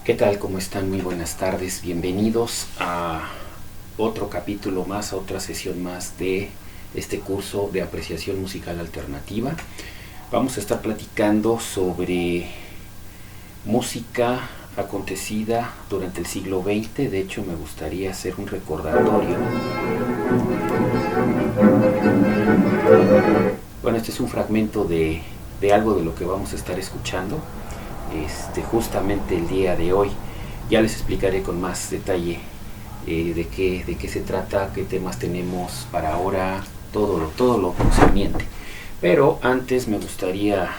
¿Qué tal? ¿Cómo están? Muy buenas tardes. Bienvenidos a otro capítulo más, a otra sesión más de este curso de apreciación musical alternativa. Vamos a estar platicando sobre música acontecida durante el siglo XX. De hecho, me gustaría hacer un recordatorio. Bueno, este es un fragmento de algo de lo que vamos a estar escuchando justamente el día de hoy. Ya les explicaré con más detalle de qué se trata, qué temas tenemos para ahora, todo lo concerniente. Pero antes me gustaría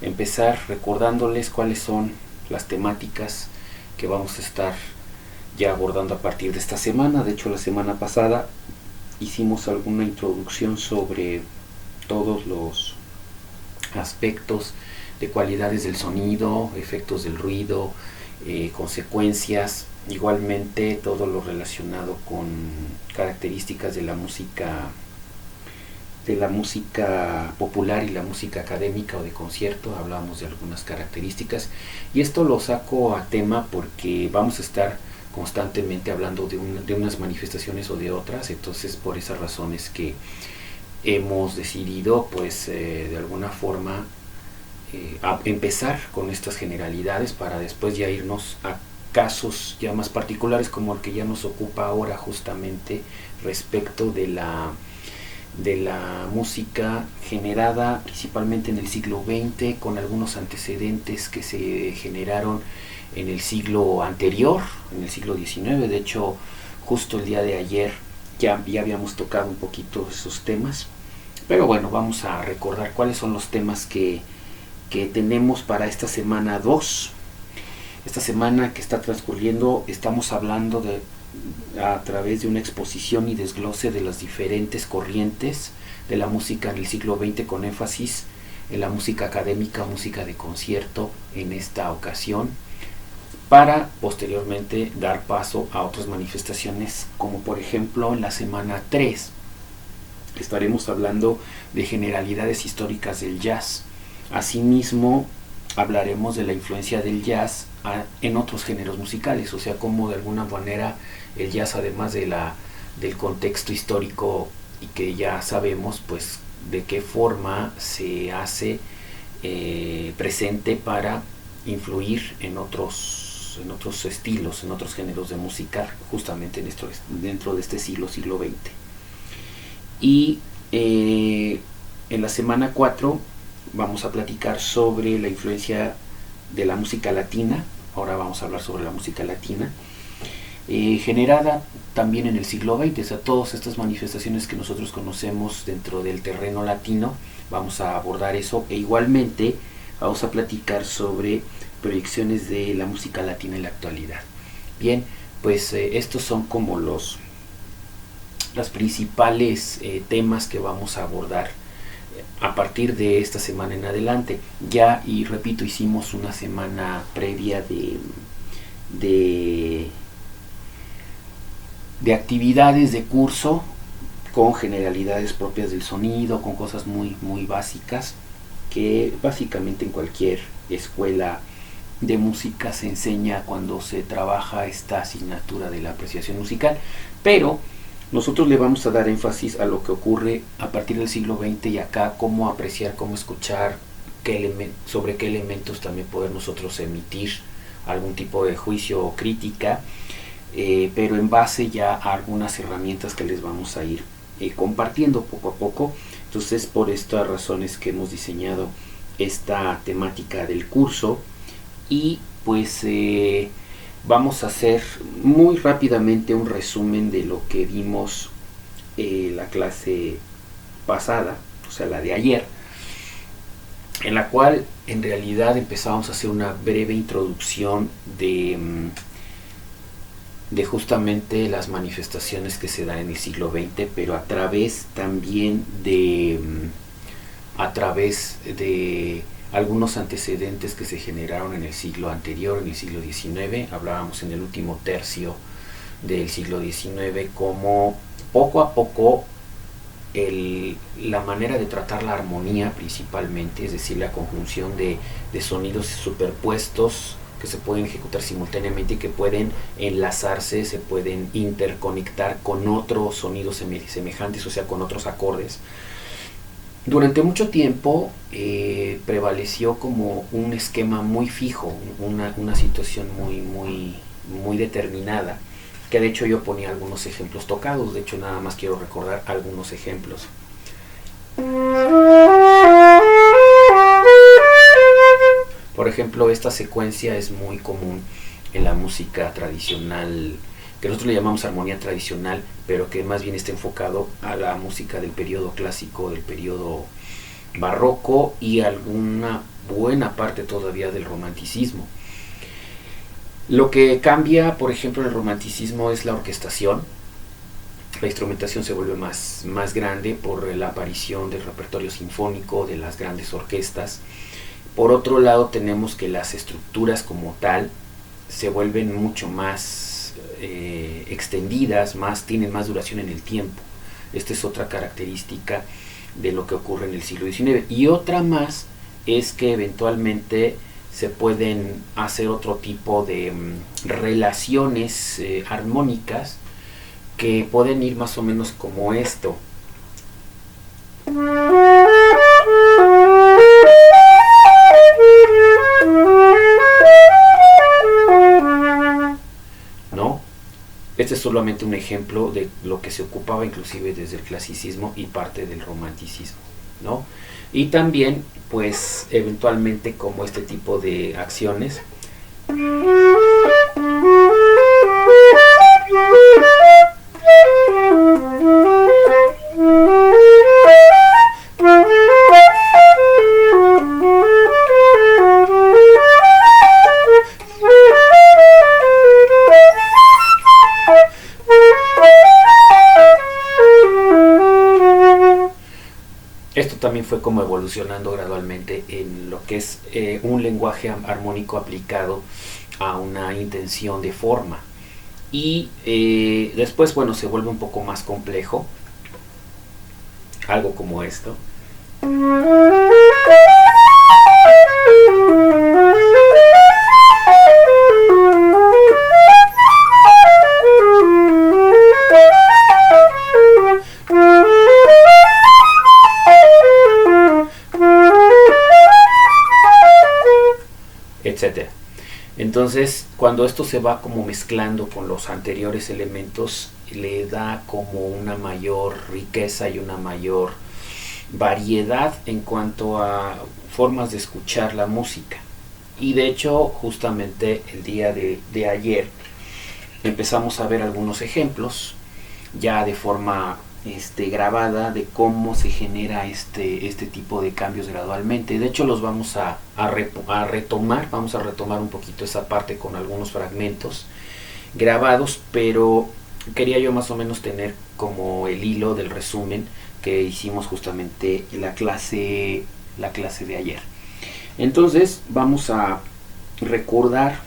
empezar recordándoles cuáles son las temáticas que vamos a estar ya abordando a partir de esta semana. De hecho, la semana pasada hicimos alguna introducción sobre todos los aspectos de cualidades del sonido, efectos del ruido, consecuencias, igualmente todo lo relacionado con características de la música popular y la música académica o de concierto. Hablamos de algunas características y esto lo saco a tema porque vamos a estar constantemente hablando de unas manifestaciones o de otras. Entonces, por esas razones que hemos decidido pues de alguna forma a empezar con estas generalidades para después ya irnos a casos ya más particulares, como el que ya nos ocupa ahora, justamente respecto de la música generada principalmente en el siglo XX, con algunos antecedentes que se generaron en el siglo anterior, en el siglo XIX. De hecho, justo el día de ayer ya habíamos tocado un poquito esos temas, pero bueno, vamos a recordar cuáles son los temas que tenemos para esta semana 2. Esta semana que está transcurriendo estamos hablando a través de una exposición y desglose de las diferentes corrientes de la música en el siglo XX, con énfasis en la música académica, música de concierto en esta ocasión, para posteriormente dar paso a otras manifestaciones, como por ejemplo en la semana 3 estaremos hablando de generalidades históricas del jazz. Asimismo, hablaremos de la influencia del jazz en otros géneros musicales, o sea, cómo de alguna manera el jazz, además del contexto histórico y que ya sabemos, pues de qué forma se hace presente para influir en otros estilos, en otros géneros de música, justamente dentro de este siglo XX. Y en la semana 4 vamos a platicar sobre la influencia de la música latina. Ahora vamos a hablar sobre la música latina, generada también en el siglo XX. O sea, todas estas manifestaciones que nosotros conocemos dentro del terreno latino, vamos a abordar eso. E igualmente vamos a platicar sobre proyecciones de la música latina en la actualidad. Bien, pues estos son como los principales temas que vamos a abordar a partir de esta semana en adelante. Ya, y repito, hicimos una semana previa de actividades de curso con generalidades propias del sonido, con cosas muy básicas que básicamente en cualquier escuela de música se enseña cuando se trabaja esta asignatura de la apreciación musical, pero nosotros le vamos a dar énfasis a lo que ocurre a partir del siglo XX y acá, cómo apreciar, cómo escuchar, sobre qué elementos también poder nosotros emitir algún tipo de juicio o crítica, pero en base ya a algunas herramientas que les vamos a ir compartiendo poco a poco. Entonces, por estas razones que hemos diseñado esta temática del curso, y pues vamos a hacer muy rápidamente un resumen de lo que vimos la clase pasada, o sea, la de ayer, en la cual en realidad empezamos a hacer una breve introducción de justamente las manifestaciones que se dan en el siglo XX, pero a través también de algunos antecedentes que se generaron en el siglo anterior, en el siglo XIX. Hablábamos en el último tercio del siglo XIX como poco a poco la manera de tratar la armonía principalmente, es decir, la conjunción de sonidos superpuestos que se pueden ejecutar simultáneamente y que pueden enlazarse, se pueden interconectar con otros sonidos semejantes, o sea, con otros acordes. Durante mucho tiempo prevaleció como un esquema muy fijo, una situación muy determinada, que de hecho yo ponía algunos ejemplos tocados. De hecho, nada más quiero recordar algunos ejemplos. Por ejemplo, esta secuencia es muy común en la música tradicional, que nosotros le llamamos armonía tradicional, pero que más bien está enfocado a la música del periodo clásico, del periodo barroco y alguna buena parte todavía del romanticismo. Lo que cambia, por ejemplo, en el romanticismo es la orquestación. La instrumentación se vuelve más grande por la aparición del repertorio sinfónico, de las grandes orquestas. Por otro lado, tenemos que las estructuras como tal se vuelven mucho más extendidas, tienen más duración en el tiempo. Esta es otra característica de lo que ocurre en el siglo XIX. Y otra más es que eventualmente se pueden hacer otro tipo de relaciones armónicas que pueden ir más o menos como esto. ¿No? Este es solamente un ejemplo de lo que se ocupaba inclusive desde el clasicismo y parte del romanticismo, ¿no? Y también, pues, eventualmente como este tipo de acciones. Esto también fue como evolucionando gradualmente en lo que es un lenguaje armónico aplicado a una intención de forma. Y después, bueno, se vuelve un poco más complejo, algo como esto. Etcétera. Entonces, cuando esto se va como mezclando con los anteriores elementos, le da como una mayor riqueza y una mayor variedad en cuanto a formas de escuchar la música. Y de hecho, justamente el día de ayer empezamos a ver algunos ejemplos ya de forma grabada de cómo se genera este tipo de cambios gradualmente. De hecho, los vamos a retomar, vamos a retomar un poquito esa parte con algunos fragmentos grabados, pero quería yo más o menos tener como el hilo del resumen que hicimos justamente en la clase de ayer. Entonces, vamos a recordar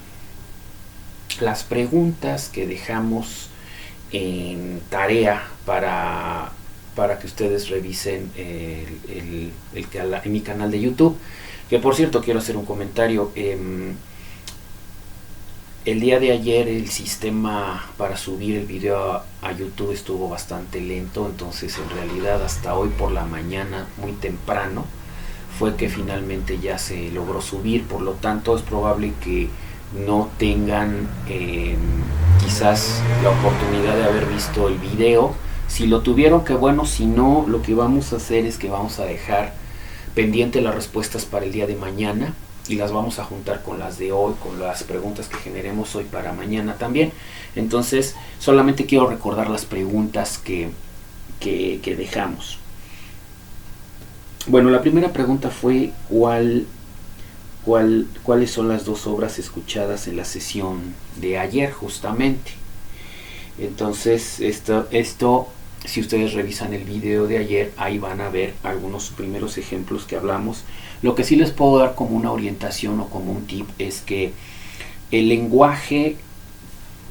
las preguntas que dejamos en tarea para que ustedes revisen en mi canal de YouTube. Que por cierto, quiero hacer un comentario. El día de ayer el sistema para subir el video a YouTube estuvo bastante lento, entonces en realidad hasta hoy por la mañana, muy temprano, fue que finalmente ya se logró subir. Por lo tanto, es probable que no tengan quizás la oportunidad de haber visto el video. Si lo tuvieron, que bueno. Si no, lo que vamos a hacer es que vamos a dejar pendiente las respuestas para el día de mañana y las vamos a juntar con las de hoy, con las preguntas que generemos hoy para mañana también. Entonces, solamente quiero recordar las preguntas que dejamos. Bueno, la primera pregunta fue ¿cuáles son las dos obras escuchadas en la sesión de ayer justamente? Entonces, esto si ustedes revisan el video de ayer, ahí van a ver algunos primeros ejemplos que hablamos. Lo que sí les puedo dar como una orientación o como un tip es que el lenguaje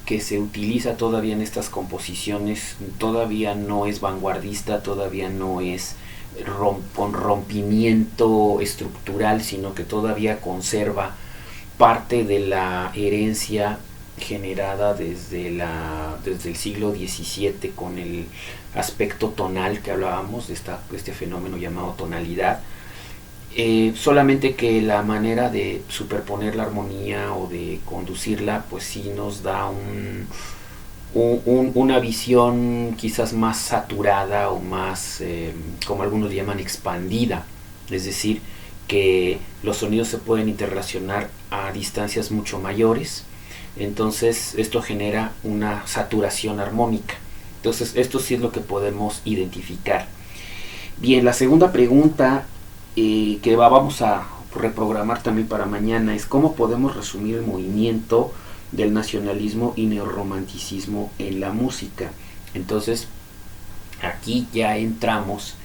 que se utiliza todavía en estas composiciones todavía no es vanguardista, todavía no es con rompimiento estructural, sino que todavía conserva parte de la herencia generada desde el siglo XVII con el aspecto tonal que hablábamos, de este fenómeno llamado tonalidad. Solamente que la manera de superponer la armonía o de conducirla, pues sí nos da una visión quizás más saturada o más, como algunos llaman, expandida. Es decir, que los sonidos se pueden interrelacionar a distancias mucho mayores. Entonces esto genera una saturación armónica. Entonces esto sí es lo que podemos identificar. Bien, la segunda pregunta que vamos a reprogramar también para mañana es cómo podemos resumir el movimiento del nacionalismo y neorromanticismo en la música. Entonces aquí ya entramos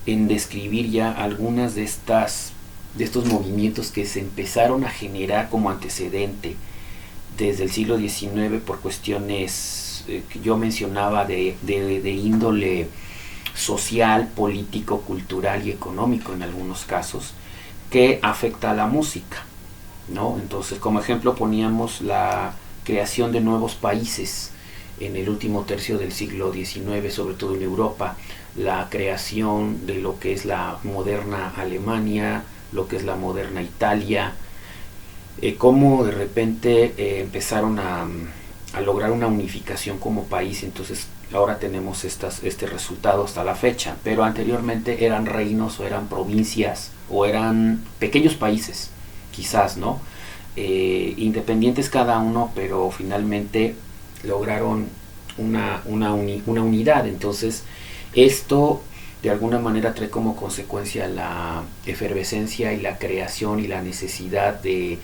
en describir ya algunas de estos movimientos que se empezaron a generar como antecedente desde el siglo XIX por cuestiones que yo mencionaba de índole social, político, cultural y económico en algunos casos, que afecta a la música, ¿no? Entonces, como ejemplo poníamos la creación de nuevos países en el último tercio del siglo XIX, sobre todo en Europa, la creación de lo que es la moderna Alemania, lo que es la moderna Italia, cómo de repente empezaron a lograr una unificación como país. Entonces ahora tenemos este resultado hasta la fecha, pero anteriormente eran reinos o eran provincias o eran pequeños países, quizás, ¿no? Independientes cada uno, pero finalmente lograron una unidad. Entonces esto de alguna manera trae como consecuencia la efervescencia y la creación y la necesidad de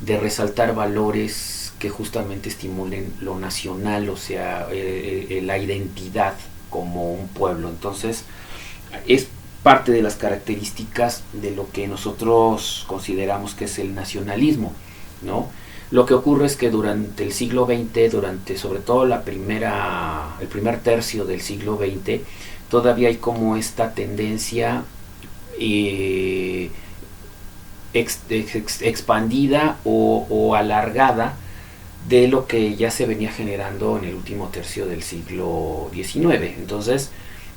resaltar valores que justamente estimulen lo nacional, o sea, la identidad como un pueblo. Entonces es parte de las características de lo que nosotros consideramos que es el nacionalismo, ¿no? Lo que ocurre es que durante el siglo XX, durante sobre todo el primer tercio del siglo XX, todavía hay como esta tendencia expandida o alargada de lo que ya se venía generando en el último tercio del siglo XIX. Entonces,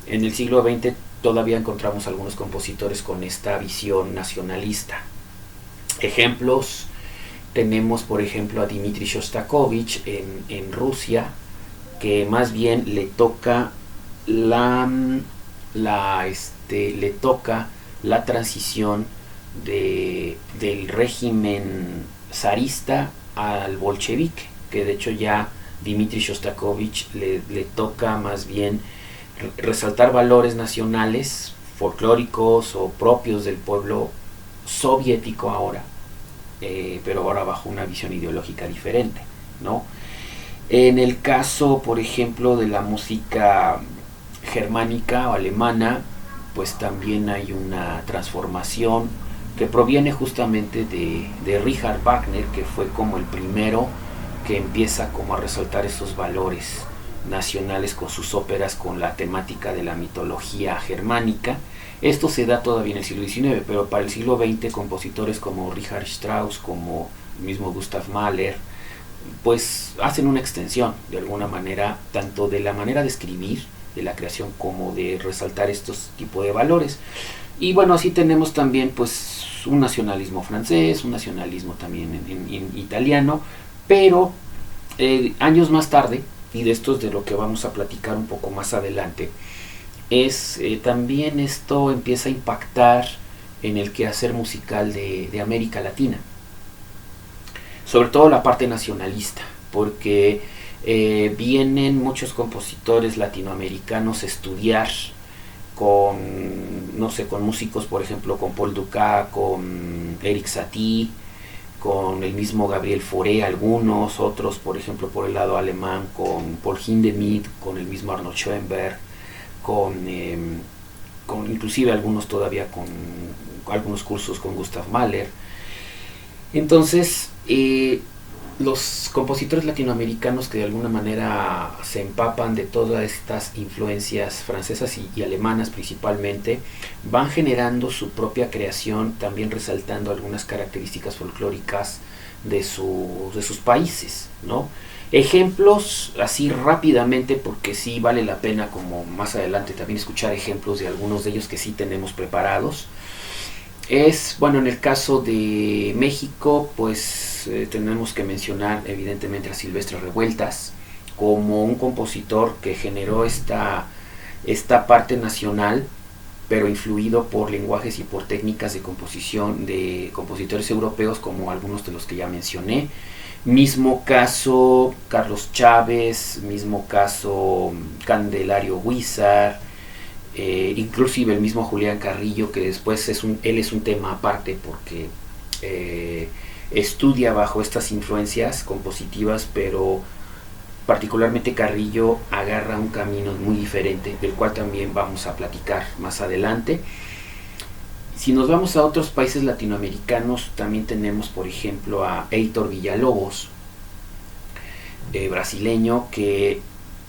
en el siglo XX todavía encontramos algunos compositores con esta visión nacionalista. Ejemplos, tenemos por ejemplo a Dmitri Shostakovich en Rusia, que más bien le toca la transición del régimen zarista al bolchevique, que de hecho ya Dmitri Shostakovich le toca más bien resaltar valores nacionales, folclóricos o propios del pueblo soviético ahora, pero ahora bajo una visión ideológica diferente, ¿no? En el caso, por ejemplo, de la música germánica o alemana, pues también hay una transformación que proviene justamente de Richard Wagner, que fue como el primero que empieza como a resaltar esos valores nacionales con sus óperas, con la temática de la mitología germánica. Esto se da todavía en el siglo XIX, pero para el siglo XX compositores como Richard Strauss, como el mismo Gustav Mahler, pues hacen una extensión de alguna manera, tanto de la manera de escribir, de la creación, como de resaltar estos tipos de valores. Y bueno, así tenemos también pues un nacionalismo francés, un nacionalismo también en italiano, pero años más tarde, y de esto es de lo que vamos a platicar un poco más adelante, es también esto empieza a impactar en el quehacer musical de América Latina, sobre todo la parte nacionalista, porque vienen muchos compositores latinoamericanos a estudiar con, no sé, con músicos, por ejemplo, con Paul Dukas, con Eric Satie, con el mismo Gabriel Fauré, algunos, otros, por ejemplo, por el lado alemán, con Paul Hindemith, con el mismo Arnold Schoenberg, con inclusive algunos todavía con algunos cursos con Gustav Mahler. Entonces, los compositores latinoamericanos que de alguna manera se empapan de todas estas influencias francesas y alemanas principalmente, van generando su propia creación, también resaltando algunas características folclóricas de sus países, ¿no? Ejemplos así rápidamente, porque sí vale la pena como más adelante también escuchar ejemplos de algunos de ellos que sí tenemos preparados. Es, bueno, en el caso de México, pues tenemos que mencionar evidentemente a Silvestre Revueltas como un compositor que generó esta parte nacional, pero influido por lenguajes y por técnicas de composición de compositores europeos como algunos de los que ya mencioné. Mismo caso Carlos Chávez, mismo caso Candelario Huízar, inclusive el mismo Julián Carrillo, que después él es un tema aparte porque estudia bajo estas influencias compositivas, pero particularmente Carrillo agarra un camino muy diferente, del cual también vamos a platicar más adelante. Si nos vamos a otros países latinoamericanos, también tenemos, por ejemplo, a Heitor Villalobos, brasileño, que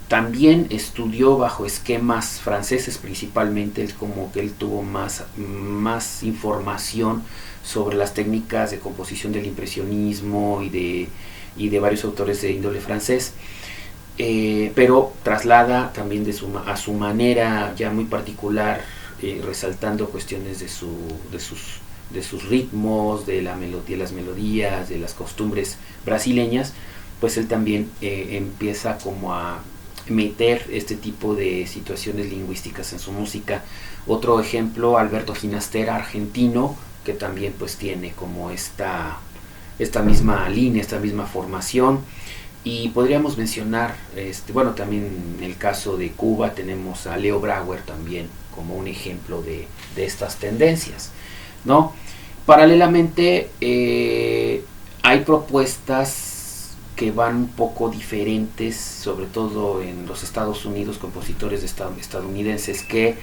también estudió bajo esquemas franceses principalmente. Es como que él tuvo más información sobre las técnicas de composición del impresionismo y de varios autores de índole francés. Pero traslada también a su manera ya muy particular, resaltando cuestiones de sus ritmos, de las melodías, de las costumbres brasileñas. Pues él también empieza como a meter este tipo de situaciones lingüísticas en su música. Otro ejemplo, Alberto Ginastera, argentino, que también pues tiene como esta misma línea, esta misma formación. Y podríamos mencionar, bueno, también en el caso de Cuba tenemos a Leo Brauer también como un ejemplo de estas tendencias, ¿no? Paralelamente, hay propuestas que van un poco diferentes, sobre todo en los Estados Unidos, compositores estadounidenses que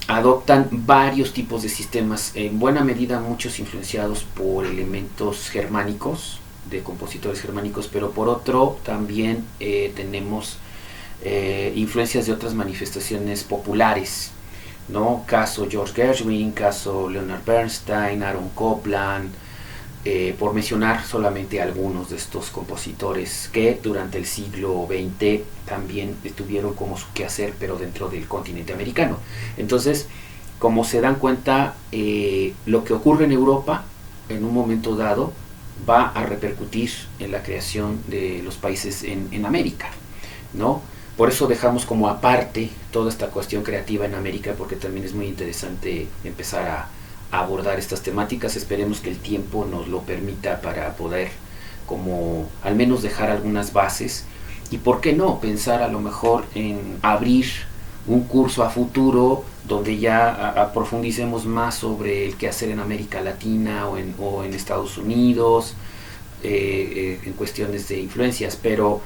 adoptan varios tipos de sistemas, en buena medida muchos influenciados por elementos germánicos, de compositores germánicos, pero por otro también tenemos influencias de otras manifestaciones populares, ¿no? Caso George Gershwin, caso Leonard Bernstein, Aaron Copland, por mencionar solamente algunos de estos compositores que durante el siglo XX también tuvieron como su quehacer, pero dentro del continente americano. Entonces, como se dan cuenta, lo que ocurre en Europa en un momento dado va a repercutir en la creación de los países en América, ¿no? Por eso dejamos como aparte toda esta cuestión creativa en América, porque también es muy interesante empezar a abordar estas temáticas. Esperemos que el tiempo nos lo permita para poder como al menos dejar algunas bases, y por qué no pensar a lo mejor en abrir un curso a futuro donde ya profundicemos más sobre el quehacer en América Latina o en Estados Unidos, en cuestiones de influencias, pero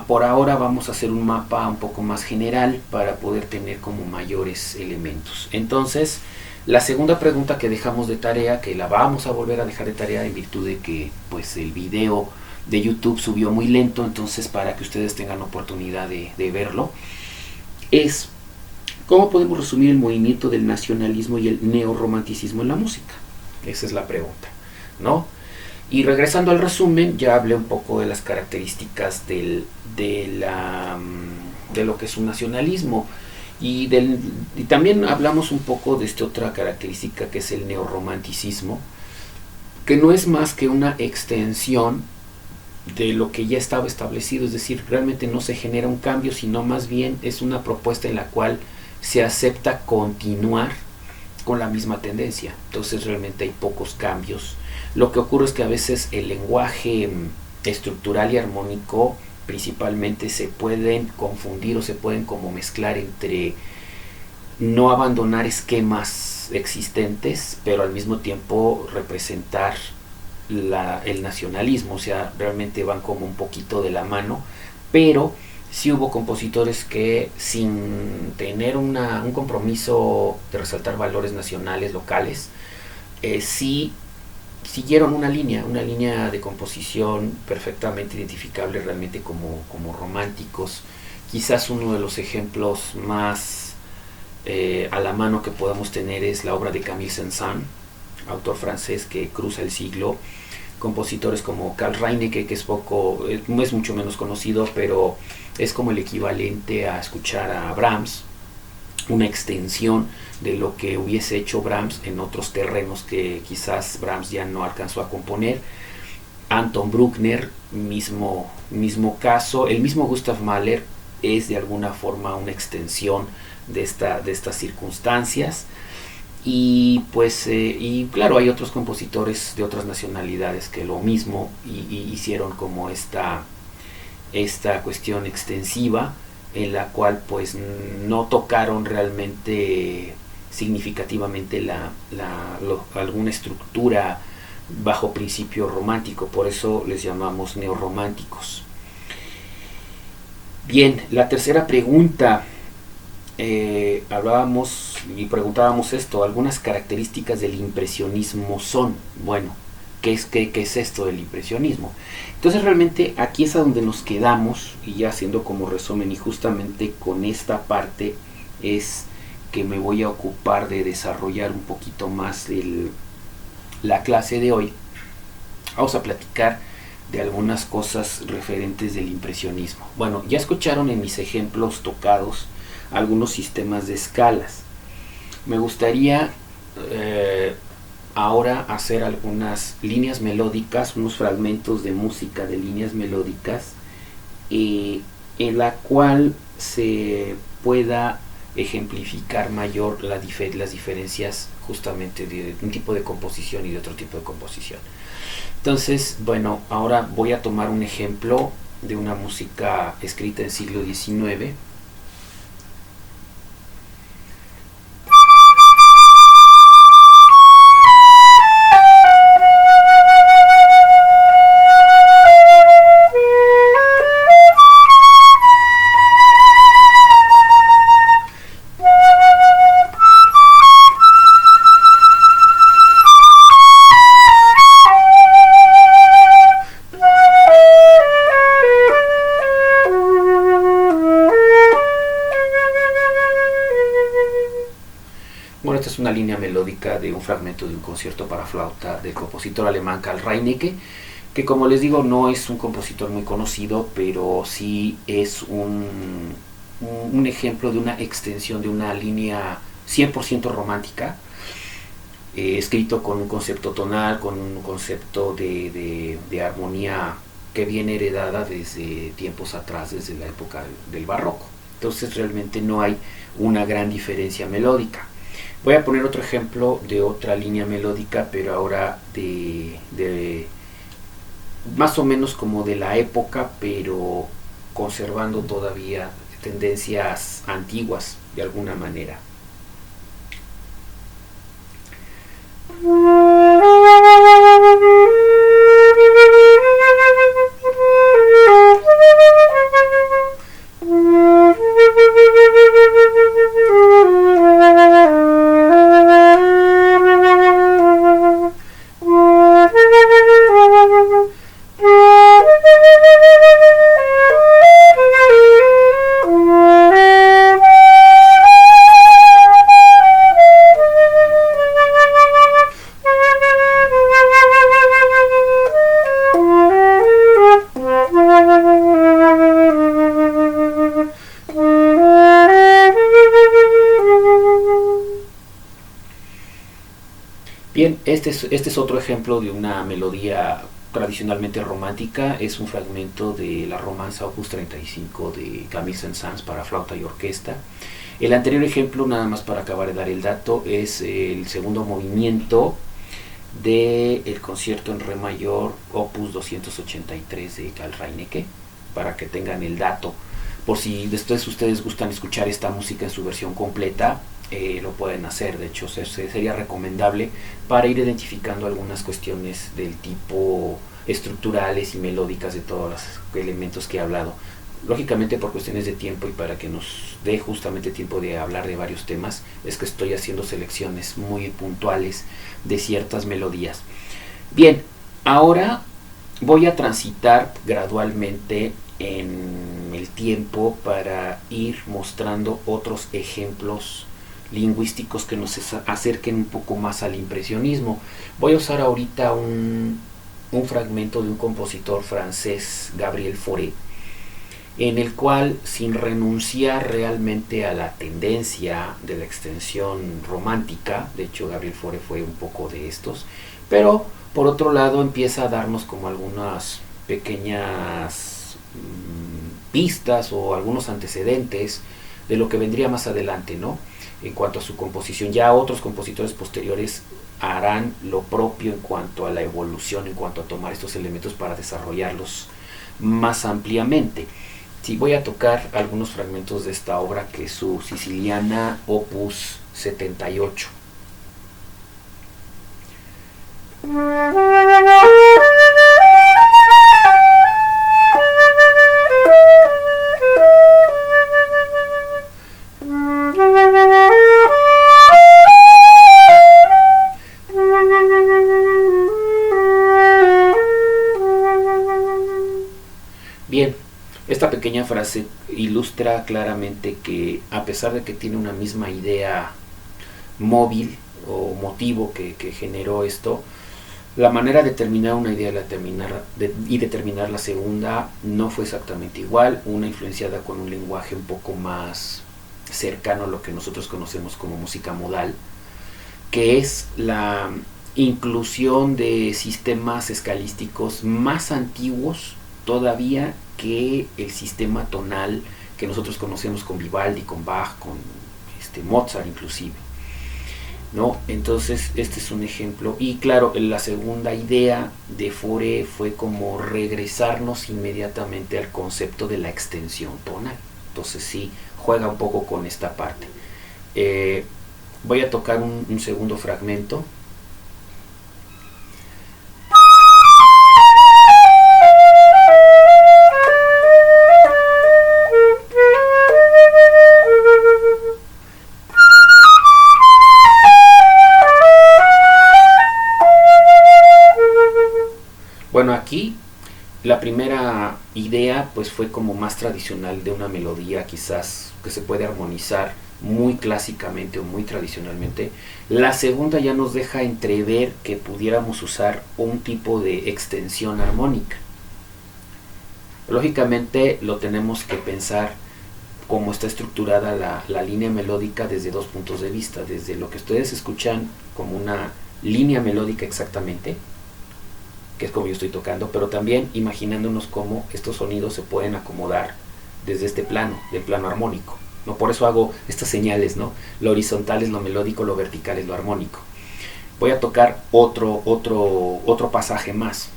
por ahora vamos a hacer un mapa un poco más general para poder tener como mayores elementos. Entonces, la segunda pregunta que dejamos de tarea, que la vamos a volver a dejar de tarea en virtud de que pues el video de YouTube subió muy lento, entonces para que ustedes tengan oportunidad de verlo, es ¿cómo podemos resumir el movimiento del nacionalismo y el neorromanticismo en la música? Esa es la pregunta, ¿no? Y regresando al resumen, ya hablé un poco de las características de lo que es un nacionalismo, y también hablamos un poco de esta otra característica que es el neorromanticismo, que no es más que una extensión de lo que ya estaba establecido, es decir, realmente no se genera un cambio, sino más bien es una propuesta en la cual se acepta continuar con la misma tendencia. Entonces realmente hay pocos cambios. Lo que ocurre es que a veces el lenguaje estructural y armónico principalmente se pueden confundir o se pueden como mezclar entre no abandonar esquemas existentes, pero al mismo tiempo representar el nacionalismo. O sea, realmente van como un poquito de la mano, pero sí hubo compositores que sin tener un compromiso de resaltar valores nacionales, locales, sí siguieron una línea de composición perfectamente identificable realmente como románticos. Quizás uno de los ejemplos más a la mano que podemos tener es la obra de Camille Saint-Saëns, autor francés que cruza el siglo, compositores como Karl Reinecke, que es mucho menos conocido, pero es como el equivalente a escuchar a Brahms, una extensión de lo que hubiese hecho Brahms en otros terrenos que quizás Brahms ya no alcanzó a componer. Anton Bruckner, mismo caso. El mismo Gustav Mahler es de alguna forma una extensión de estas circunstancias. Y pues y claro, hay otros compositores de otras nacionalidades que lo mismo y hicieron como esta cuestión extensiva, en la cual pues no tocaron realmente significativamente alguna estructura bajo principio romántico, por eso les llamamos neorrománticos. Bien, la tercera pregunta, hablábamos y preguntábamos esto, algunas características del impresionismo son, bueno, ¿qué es esto del impresionismo? Entonces realmente aquí es a donde nos quedamos, y ya haciendo como resumen, y justamente con esta parte es que me voy a ocupar de desarrollar un poquito más la clase de hoy. Vamos a platicar de algunas cosas referentes del impresionismo. Bueno, ya escucharon en mis ejemplos tocados algunos sistemas de escalas. Me gustaría ahora hacer algunas líneas melódicas, unos fragmentos de música de líneas melódicas, en la cual se pueda ejemplificar mayor las diferencias justamente de un tipo de composición y de otro tipo de composición. Entonces, bueno, ahora voy a tomar un ejemplo de una música escrita en siglo XIX. Bueno, esta es una línea melódica de un fragmento de un concierto para flauta del compositor alemán Karl Reinecke, que como les digo no es un compositor muy conocido, pero sí es un ejemplo de una extensión de una línea 100% romántica, escrito con un concepto tonal, con un concepto de armonía que viene heredada desde tiempos atrás, desde la época del barroco. Entonces realmente no hay una gran diferencia melódica. Voy a poner otro ejemplo de otra línea melódica, pero ahora de más o menos como de la época, pero conservando todavía tendencias antiguas de alguna manera. Bien, este es otro ejemplo de una melodía tradicionalmente romántica. Es un fragmento de la romanza Opus 35 de Camille Saint-Saëns para flauta y orquesta. El anterior ejemplo, nada más para acabar de dar el dato, es el segundo movimiento del concierto en re mayor Opus 283 de Karl Reinecke, para que tengan el dato. Por si después ustedes gustan escuchar esta música en su versión completa, lo pueden hacer. De hecho, sería recomendable para ir identificando algunas cuestiones del tipo estructurales y melódicas de todos los elementos que he hablado. Lógicamente, por cuestiones de tiempo y para que nos dé justamente tiempo de hablar de varios temas, es que estoy haciendo selecciones muy puntuales de ciertas melodías. Bien, ahora voy a transitar gradualmente en el tiempo para ir mostrando otros ejemplos lingüísticos que nos acerquen un poco más al impresionismo. Voy a usar ahorita un un fragmento de un compositor francés, Gabriel Fauré, en el cual, sin renunciar realmente a la tendencia de la extensión romántica, de hecho Gabriel Fauré fue un poco de estos, pero por otro lado empieza a darnos como algunas pequeñas pistas o algunos antecedentes de lo que vendría más adelante, ¿no? En cuanto a su composición. Ya otros compositores posteriores harán lo propio en cuanto a la evolución, en cuanto a tomar estos elementos para desarrollarlos más ampliamente. Sí, voy a tocar algunos fragmentos de esta obra, que es su Siciliana Opus 78. Bien, esta pequeña frase ilustra claramente que, a pesar de que tiene una misma idea móvil o motivo que generó esto, la manera de terminar una idea y de terminar la segunda no fue exactamente igual, una influenciada con un lenguaje un poco más cercano a lo que nosotros conocemos como música modal, que es la inclusión de sistemas escalísticos más antiguos todavía que el sistema tonal que nosotros conocemos con Vivaldi, con Bach, con Mozart inclusive, ¿no? Entonces este es un ejemplo. Y claro, la segunda idea de Fauré fue como regresarnos inmediatamente al concepto de la extensión tonal. Entonces sí, juega un poco con esta parte. Voy a tocar un segundo fragmento. Bueno, aquí la primera idea pues fue como más tradicional, de una melodía quizás que se puede armonizar muy clásicamente o muy tradicionalmente. La segunda ya nos deja entrever que pudiéramos usar un tipo de extensión armónica. Lógicamente lo tenemos que pensar como está estructurada la línea melódica desde dos puntos de vista, desde lo que ustedes escuchan como una línea melódica exactamente, que es como yo estoy tocando, pero también imaginándonos cómo estos sonidos se pueden acomodar desde este plano, del plano armónico, ¿no? Por eso hago estas señales, ¿no? Lo horizontal es lo melódico, lo vertical es lo armónico. Voy a tocar otro pasaje más.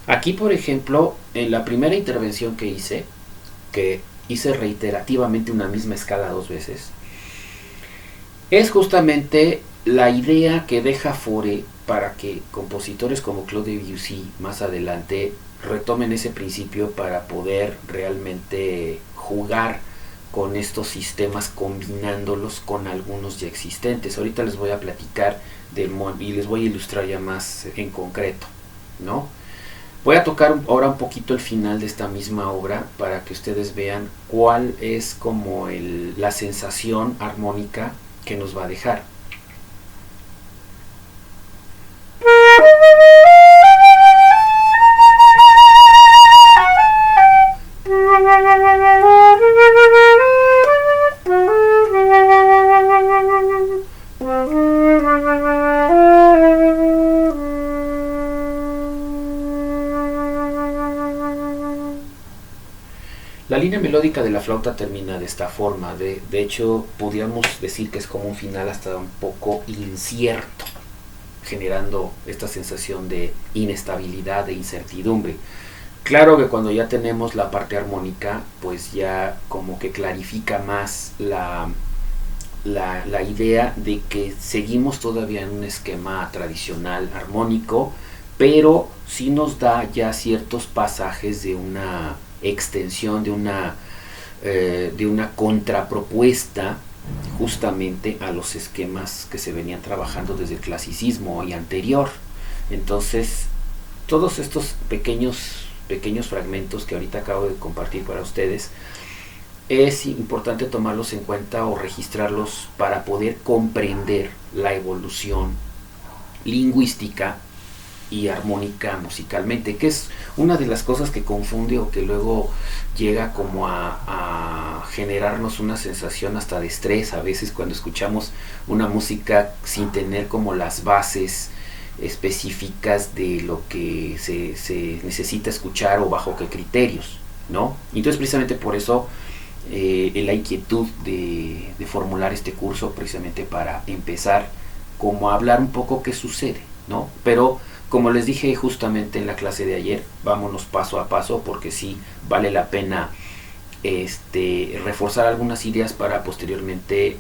Aquí, por ejemplo, en la primera intervención que hice reiterativamente una misma escala dos veces, es justamente la idea que deja Fauré para que compositores como Claude Debussy más adelante retomen ese principio para poder realmente jugar con estos sistemas combinándolos con algunos ya existentes. Ahorita les voy a platicar y les voy a ilustrar ya más en concreto, ¿no? Voy a tocar ahora un poquito el final de esta misma obra para que ustedes vean cuál es como la sensación armónica que nos va a dejar. La línea melódica de la flauta termina de esta forma. De hecho, podríamos decir que es como un final hasta un poco incierto, generando esta sensación de inestabilidad, de incertidumbre. Claro que cuando ya tenemos la parte armónica, pues ya como que clarifica más la idea de que seguimos todavía en un esquema tradicional armónico, pero sí nos da ya ciertos pasajes de una extensión, de una contrapropuesta justamente a los esquemas que se venían trabajando desde el clasicismo y anterior. Entonces, todos estos pequeños fragmentos que ahorita acabo de compartir para ustedes, es importante tomarlos en cuenta o registrarlos para poder comprender la evolución lingüística y armónica musicalmente, que es una de las cosas que confunde o que luego llega como a generarnos una sensación hasta de estrés a veces cuando escuchamos una música sin tener como las bases específicas de lo que se necesita escuchar o bajo qué criterios, ¿no? Entonces precisamente por eso la inquietud de formular este curso, precisamente para empezar como a hablar un poco qué sucede, ¿no? Pero como les dije justamente en la clase de ayer, vámonos paso a paso porque sí vale la pena reforzar algunas ideas para posteriormente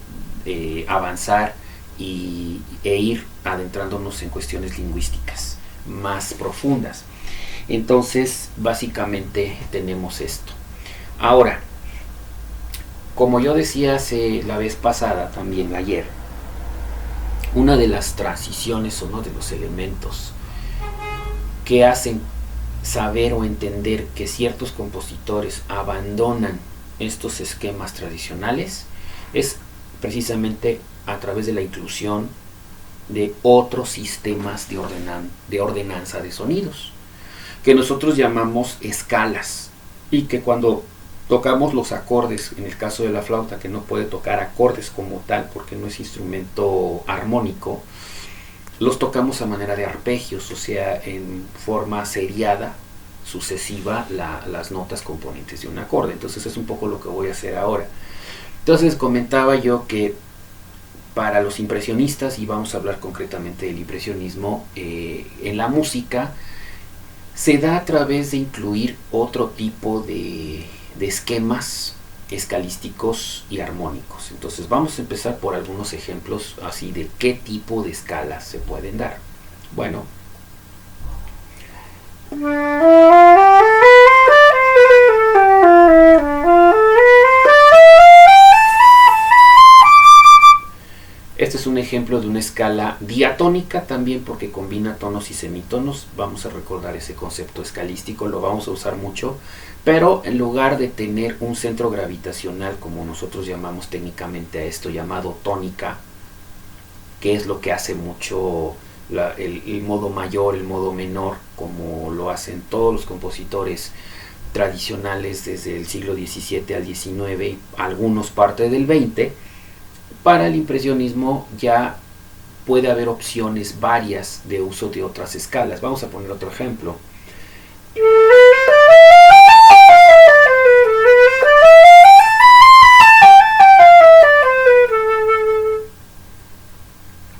avanzar e ir adentrándonos en cuestiones lingüísticas más profundas. Entonces, básicamente tenemos esto. Ahora, como yo decía la vez pasada, también ayer, una de las transiciones o uno de los elementos que hacen saber o entender que ciertos compositores abandonan estos esquemas tradicionales es precisamente a través de la inclusión de otros sistemas de ordenanza de sonidos, que nosotros llamamos escalas, y que cuando tocamos los acordes, en el caso de la flauta, que no puede tocar acordes como tal porque no es instrumento armónico, los tocamos a manera de arpegios, o sea, en forma seriada, sucesiva, las notas componentes de un acorde. Entonces es un poco lo que voy a hacer ahora. Entonces comentaba yo que para los impresionistas, y vamos a hablar concretamente del impresionismo, en la música se da a través de incluir otro tipo de esquemas escalísticos y armónicos. Entonces vamos a empezar por algunos ejemplos así de qué tipo de escalas se pueden dar. Bueno, este es un ejemplo de una escala diatónica también porque combina tonos y semitonos. Vamos a recordar ese concepto escalístico, lo vamos a usar mucho, pero en lugar de tener un centro gravitacional, como nosotros llamamos técnicamente a esto, llamado tónica, que es lo que hace mucho el modo mayor, el modo menor, como lo hacen todos los compositores tradicionales desde el siglo XVII al XIX, algunos parte del XX. Para el impresionismo ya puede haber opciones varias de uso de otras escalas. Vamos a poner otro ejemplo.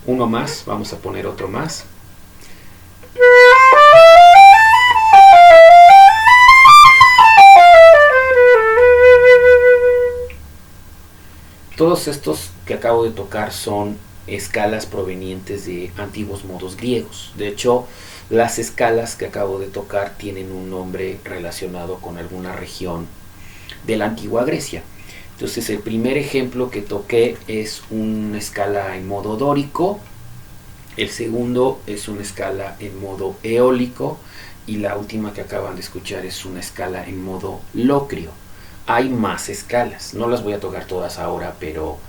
Uno más, vamos a poner otro más. Todos estos que acabo de tocar son escalas provenientes de antiguos modos griegos. De hecho, las escalas que acabo de tocar tienen un nombre relacionado con alguna región de la antigua Grecia. Entonces, el primer ejemplo que toqué es una escala en modo dórico, el segundo es una escala en modo eólico y la última que acaban de escuchar es una escala en modo locrio. Hay más escalas, no las voy a tocar todas ahora, pero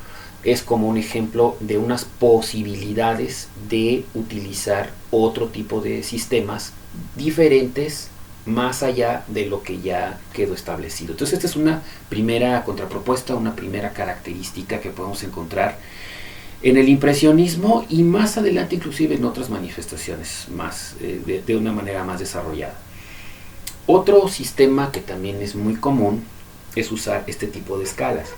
es como un ejemplo de unas posibilidades de utilizar otro tipo de sistemas diferentes más allá de lo que ya quedó establecido. Entonces esta es una primera contrapropuesta, una primera característica que podemos encontrar en el impresionismo y más adelante inclusive en otras manifestaciones más de una manera más desarrollada. Otro sistema que también es muy común es usar este tipo de escalas.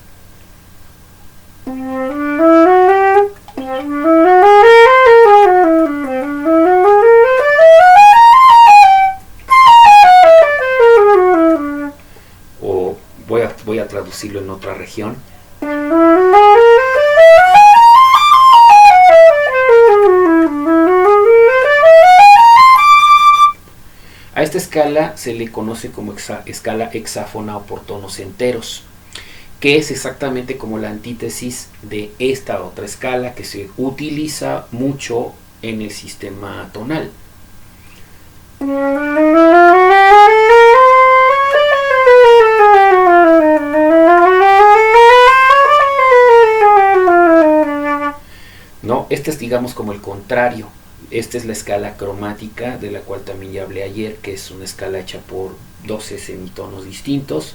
O voy a traducirlo en otra región. escala se le conoce como escala hexáfona o por tonos enteros, que es exactamente como la antítesis de esta otra escala que se utiliza mucho en el sistema tonal. ¿No? Este es, digamos, como el contrario. Esta es la escala cromática, de la cual también ya hablé ayer, que es una escala hecha por 12 semitonos distintos.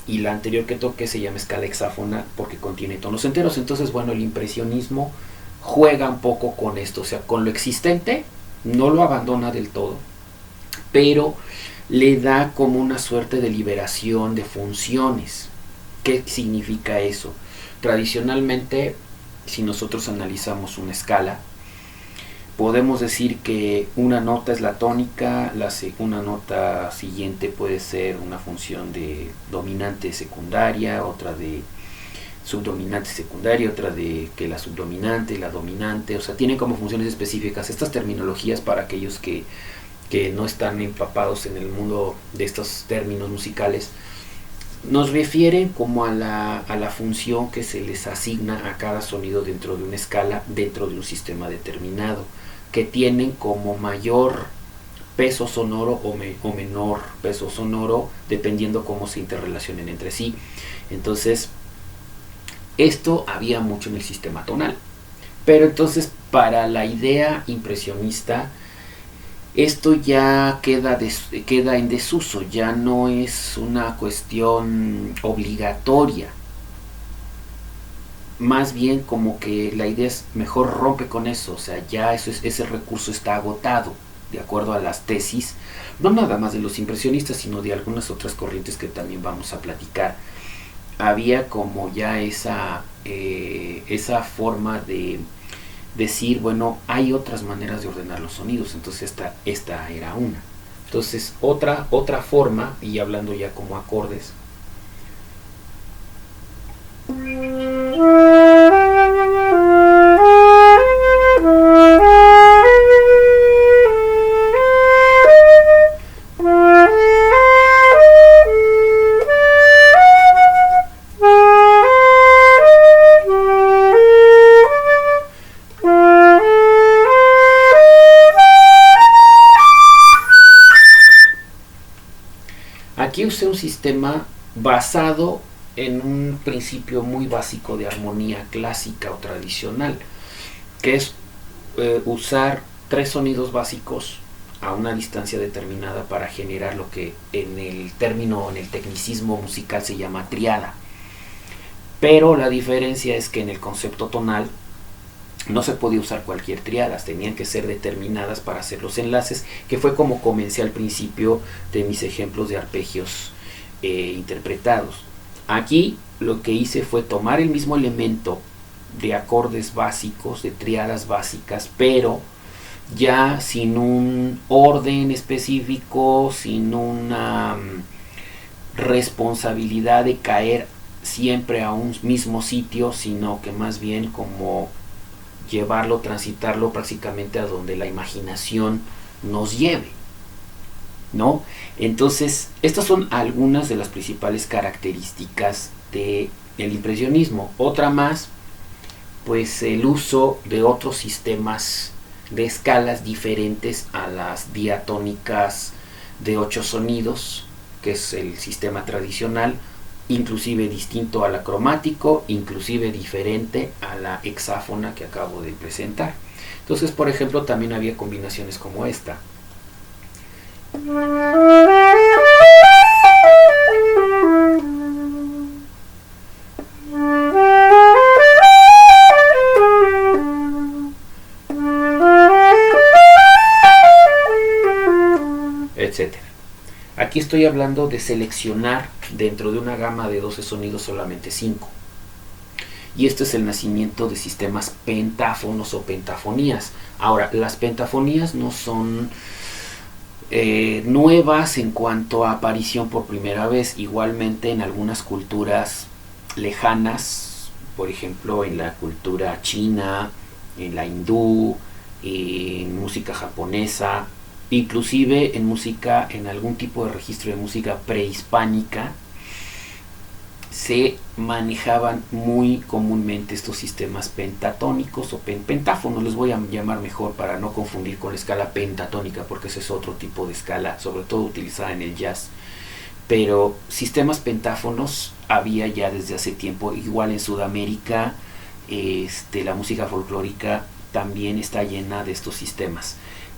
Y la anterior que toqué se llama escala hexáfona porque contiene tonos enteros. Entonces, bueno, el impresionismo juega un poco con esto, o sea, con lo existente, no lo abandona del todo, pero le da como una suerte de liberación de funciones. ¿Qué significa eso? Tradicionalmente, si nosotros analizamos una escala, podemos decir que una nota es la tónica, una nota siguiente puede ser una función de dominante secundaria, otra de subdominante secundaria, otra de que la subdominante, la dominante, o sea, tienen como funciones específicas. Estas terminologías, para aquellos que no están empapados en el mundo de estos términos musicales, nos refieren como a la función que se les asigna a cada sonido dentro de una escala, dentro de un sistema determinado, que tienen como mayor peso sonoro o menor peso sonoro, dependiendo cómo se interrelacionen entre sí. Entonces, esto había mucho en el sistema tonal. Pero entonces, para la idea impresionista, esto ya queda en desuso, ya no es una cuestión obligatoria. Más bien como que la idea es mejor rompe con eso, o sea, ya ese recurso está agotado, de acuerdo a las tesis, no nada más de los impresionistas, sino de algunas otras corrientes que también vamos a platicar. Había como ya esa forma de decir, bueno, hay otras maneras de ordenar los sonidos, entonces esta era una. Entonces, otra forma, y hablando ya como acordes, aquí usé un sistema basado en un principio muy básico de armonía clásica o tradicional, que es usar 3 sonidos básicos a una distancia determinada para generar lo que en el tecnicismo musical se llama triada. Pero la diferencia es que en el concepto tonal no se podía usar cualquier triada, tenían que ser determinadas para hacer los enlaces, que fue como comencé al principio de mis ejemplos de arpegios interpretados. Aquí lo que hice fue tomar el mismo elemento de acordes básicos, de triadas básicas, pero ya sin un orden específico, sin una responsabilidad de caer siempre a un mismo sitio, sino que más bien como llevarlo, transitarlo prácticamente a donde la imaginación nos lleve, ¿no? Entonces, estas son algunas de las principales características del impresionismo. Otra más, pues el uso de otros sistemas de escalas diferentes a las diatónicas de 8 sonidos, que es el sistema tradicional, inclusive distinto a la cromático, inclusive diferente a la hexáfona que acabo de presentar. Entonces, por ejemplo, también había combinaciones como esta. Etcétera. Aquí estoy hablando de seleccionar dentro de una gama de 12 sonidos solamente 5. Y esto es el nacimiento de sistemas pentáfonos o pentafonías. Ahora, las pentafonías no son nuevas en cuanto a aparición por primera vez. Igualmente en algunas culturas lejanas, por ejemplo en la cultura china, en la hindú, en música japonesa, inclusive en música, en algún tipo de registro de música prehispánica, se manejaban muy comúnmente estos sistemas pentatónicos o pentáfonos, les voy a llamar mejor para no confundir con la escala pentatónica, porque ese es otro tipo de escala, sobre todo utilizada en el jazz. Pero sistemas pentáfonos había ya desde hace tiempo, igual en Sudamérica. La música folclórica también está llena de estos sistemas,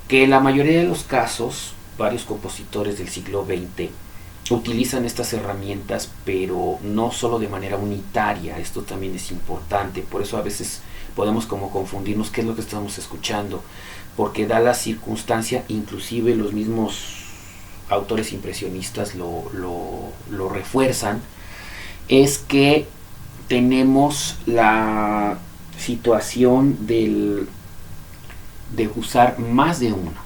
que en la mayoría de los casos varios compositores del siglo XX utilizan estas herramientas, pero no solo de manera unitaria. Esto también es importante, por eso a veces podemos como confundirnos qué es lo que estamos escuchando, porque da la circunstancia, inclusive los mismos autores impresionistas lo refuerzan, es que tenemos la situación de usar más de uno.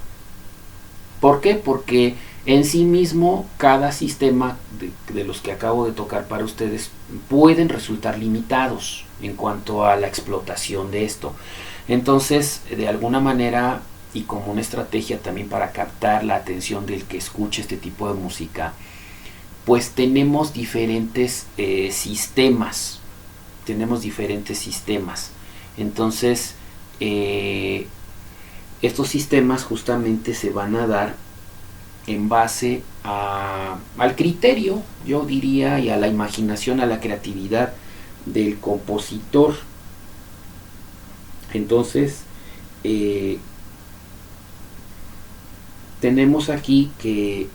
¿Por qué? Porque en sí mismo cada sistema de los que acabo de tocar para ustedes pueden resultar limitados en cuanto a la explotación de esto. Entonces, de alguna manera, y como una estrategia también para captar la atención del que escuche este tipo de música, pues tenemos diferentes sistemas. Entonces, estos sistemas justamente se van a dar en base al criterio, yo diría, y a la imaginación, a la creatividad del compositor. Entonces, tenemos aquí que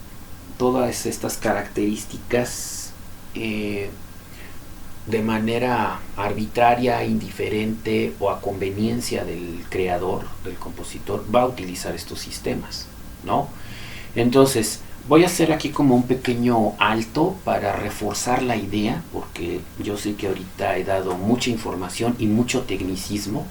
todas estas características, de manera arbitraria, indiferente o a conveniencia del creador, del compositor, va a utilizar estos sistemas, ¿no? Entonces, voy a hacer aquí como un pequeño alto para reforzar la idea, porque yo sé que ahorita he dado mucha información y mucho tecnicismo.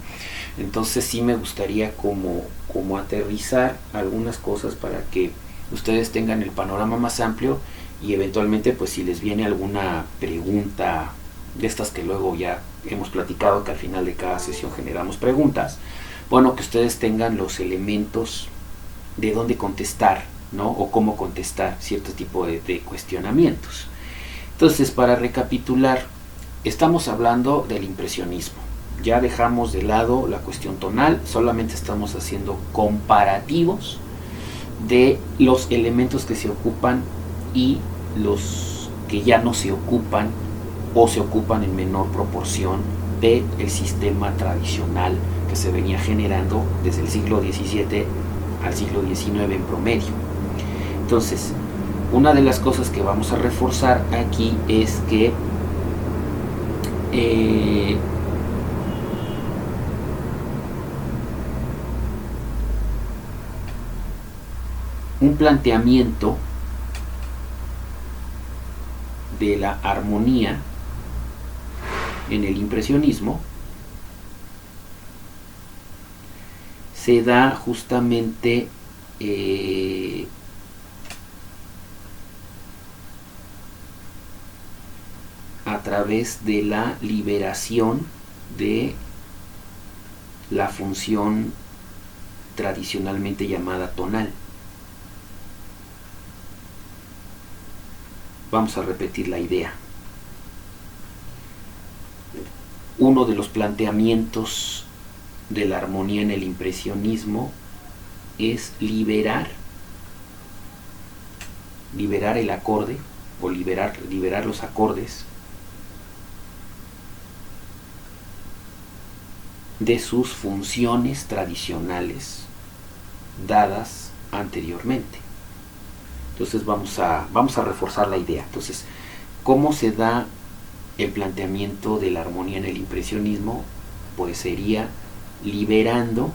Entonces sí me gustaría como aterrizar algunas cosas para que ustedes tengan el panorama más amplio, y eventualmente pues si les viene alguna pregunta de estas que luego ya hemos platicado, que al final de cada sesión generamos preguntas, bueno, que ustedes tengan los elementos de dónde contestar, ¿no? O cómo contestar cierto tipo de cuestionamientos. Entonces, para recapitular, estamos hablando del impresionismo. Ya dejamos de lado la cuestión tonal, solamente estamos haciendo comparativos de los elementos que se ocupan y los que ya no se ocupan, o se ocupan en menor proporción del sistema tradicional que se venía generando desde el siglo XVII al siglo XIX en promedio. Entonces, una de las cosas que vamos a reforzar aquí es que un planteamiento de la armonía en el impresionismo se da justamente a través de la liberación de la función tradicionalmente llamada tonal. Vamos a repetir la idea. Uno de los planteamientos de la armonía en el impresionismo es liberar el acorde, o liberar los acordes de sus funciones tradicionales dadas anteriormente. Entonces vamos a reforzar la idea. Entonces, ¿cómo se da el planteamiento de la armonía en el impresionismo? Pues sería liberando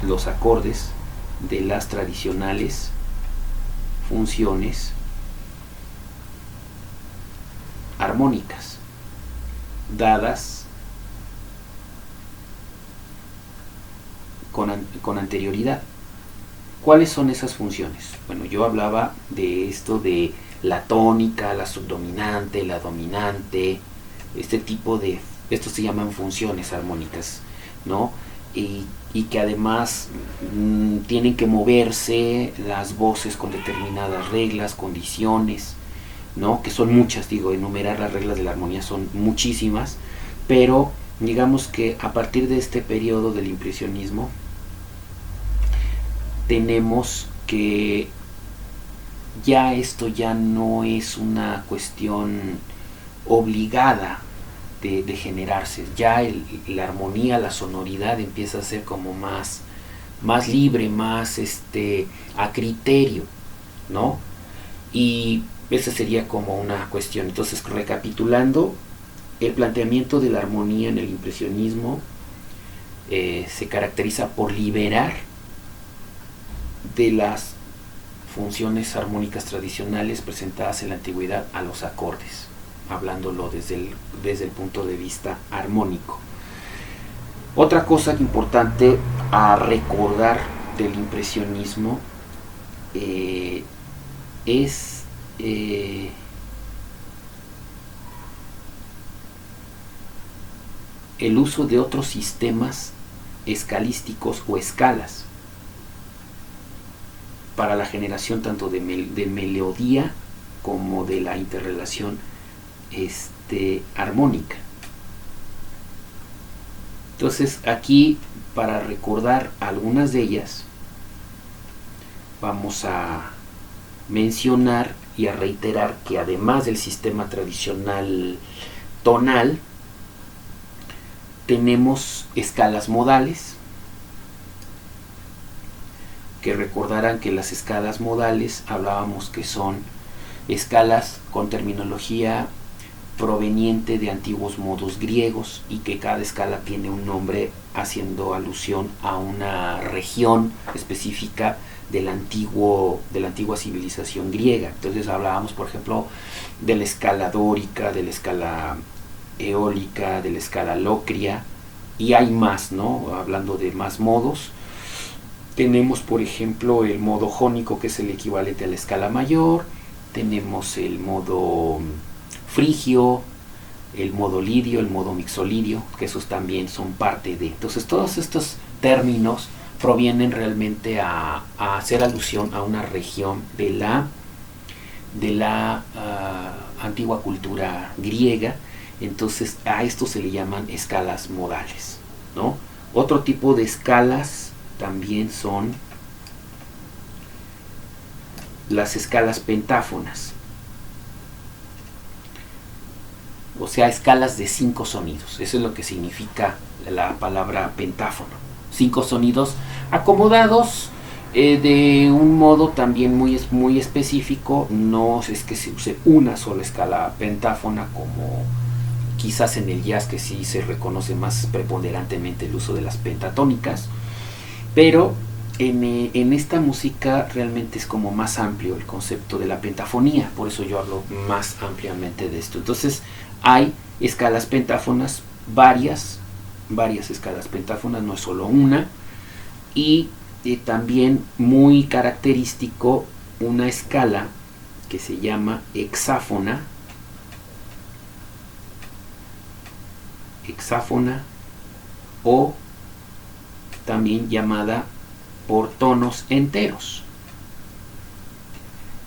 los acordes de las tradicionales funciones armónicas dadas con anterioridad. ¿Cuáles son esas funciones? Bueno, yo hablaba de esto de la tónica, la subdominante, la dominante, estos se llaman funciones armónicas, ¿no? y que además tienen que moverse las voces con determinadas reglas, condiciones, ¿no? Que son muchas, digo, enumerar las reglas de la armonía son muchísimas, pero digamos que a partir de este periodo del impresionismo tenemos que ya esto ya no es una cuestión obligada de generarse, ya la armonía, la sonoridad empieza a ser como más libre, más a criterio, ¿no? Y esa sería como una cuestión. Entonces, recapitulando, el planteamiento de la armonía en el impresionismo se caracteriza por liberar de las funciones armónicas tradicionales presentadas en la antigüedad a los acordes, hablándolo desde el punto de vista armónico. Otra cosa importante a recordar del impresionismo es el uso de otros sistemas escalísticos o escalas para la generación tanto de melodía como de la interrelación armónica. Entonces aquí, para recordar algunas de ellas, vamos a mencionar y a reiterar que además del sistema tradicional tonal, tenemos escalas modales, que recordarán que las escalas modales hablábamos que son escalas con terminología proveniente de antiguos modos griegos y que cada escala tiene un nombre haciendo alusión a una región específica de la antigua civilización griega. Entonces hablábamos, por ejemplo, de la escala dórica, de la escala eólica, de la escala locria, y hay más, ¿no? Hablando de más modos, tenemos, por ejemplo, el modo jónico, que es el equivalente a la escala mayor, tenemos el modo frigio, el modo lidio, el modo mixolidio, que esos también son parte de. Entonces todos estos términos provienen realmente a hacer alusión a una región de la antigua cultura griega. Entonces a esto se le llaman escalas modales, ¿no? Otro tipo de escalas también son las escalas pentáfonas, o sea, escalas de 5 sonidos. Eso es lo que significa la palabra pentáfono. 5 sonidos acomodados de un modo también muy específico. No es que se use una sola escala pentáfona como quizás en el jazz, que sí se reconoce más preponderantemente el uso de las pentatónicas, pero en esta música realmente es como más amplio el concepto de la pentafonía, por eso yo hablo más ampliamente de esto. Entonces hay escalas pentáfonas, varias escalas pentáfonas, no es solo una, y también muy característico una escala que se llama hexáfona o también llamada por tonos enteros.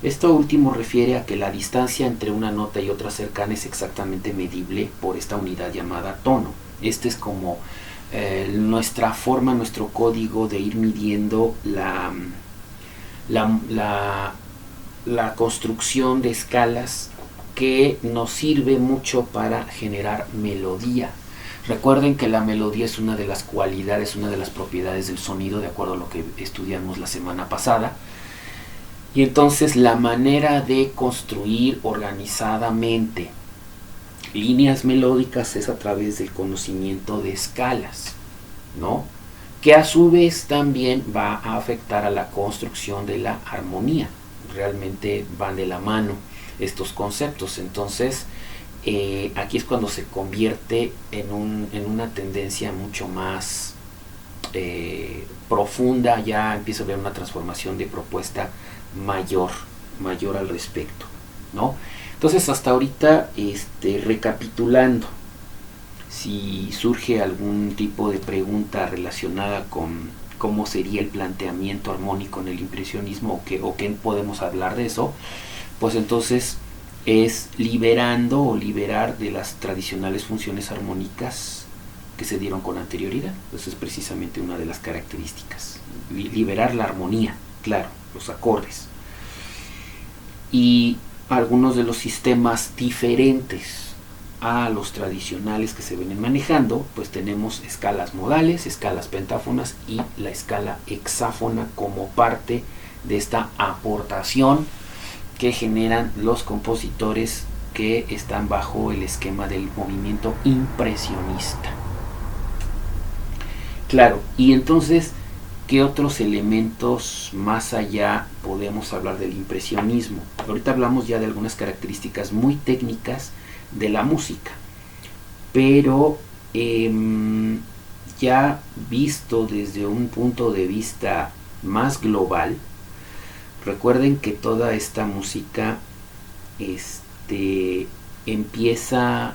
Esto último refiere a que la distancia entre una nota y otra cercana es exactamente medible por esta unidad llamada tono. Este es como nuestra forma, nuestro código de ir midiendo la construcción de escalas, que nos sirve mucho para generar melodía. Recuerden que la melodía es una de las cualidades, una de las propiedades del sonido, de acuerdo a lo que estudiamos la semana pasada. Y entonces la manera de construir organizadamente líneas melódicas es a través del conocimiento de escalas, ¿no? Que a su vez también va a afectar a la construcción de la armonía. Realmente van de la mano estos conceptos. Entonces aquí es cuando se convierte en una tendencia mucho más profunda. Ya empieza a haber una transformación de propuesta mayor al respecto, ¿no? Entonces hasta ahorita, recapitulando, si surge algún tipo de pregunta relacionada con cómo sería el planteamiento armónico en el impresionismo o qué podemos hablar de eso, pues entonces es liberando o liberar de las tradicionales funciones armónicas que se dieron con anterioridad. Eso es precisamente una de las características. Liberar la armonía, claro, los acordes. Y algunos de los sistemas diferentes a los tradicionales que se vienen manejando, pues tenemos escalas modales, escalas pentáfonas y la escala hexáfona como parte de esta aportación que generan los compositores que están bajo el esquema del movimiento impresionista. Claro, y entonces, ¿qué otros elementos más allá podemos hablar del impresionismo? Ahorita hablamos ya de algunas características muy técnicas de la música, pero ya visto desde un punto de vista más global, recuerden que toda esta música empieza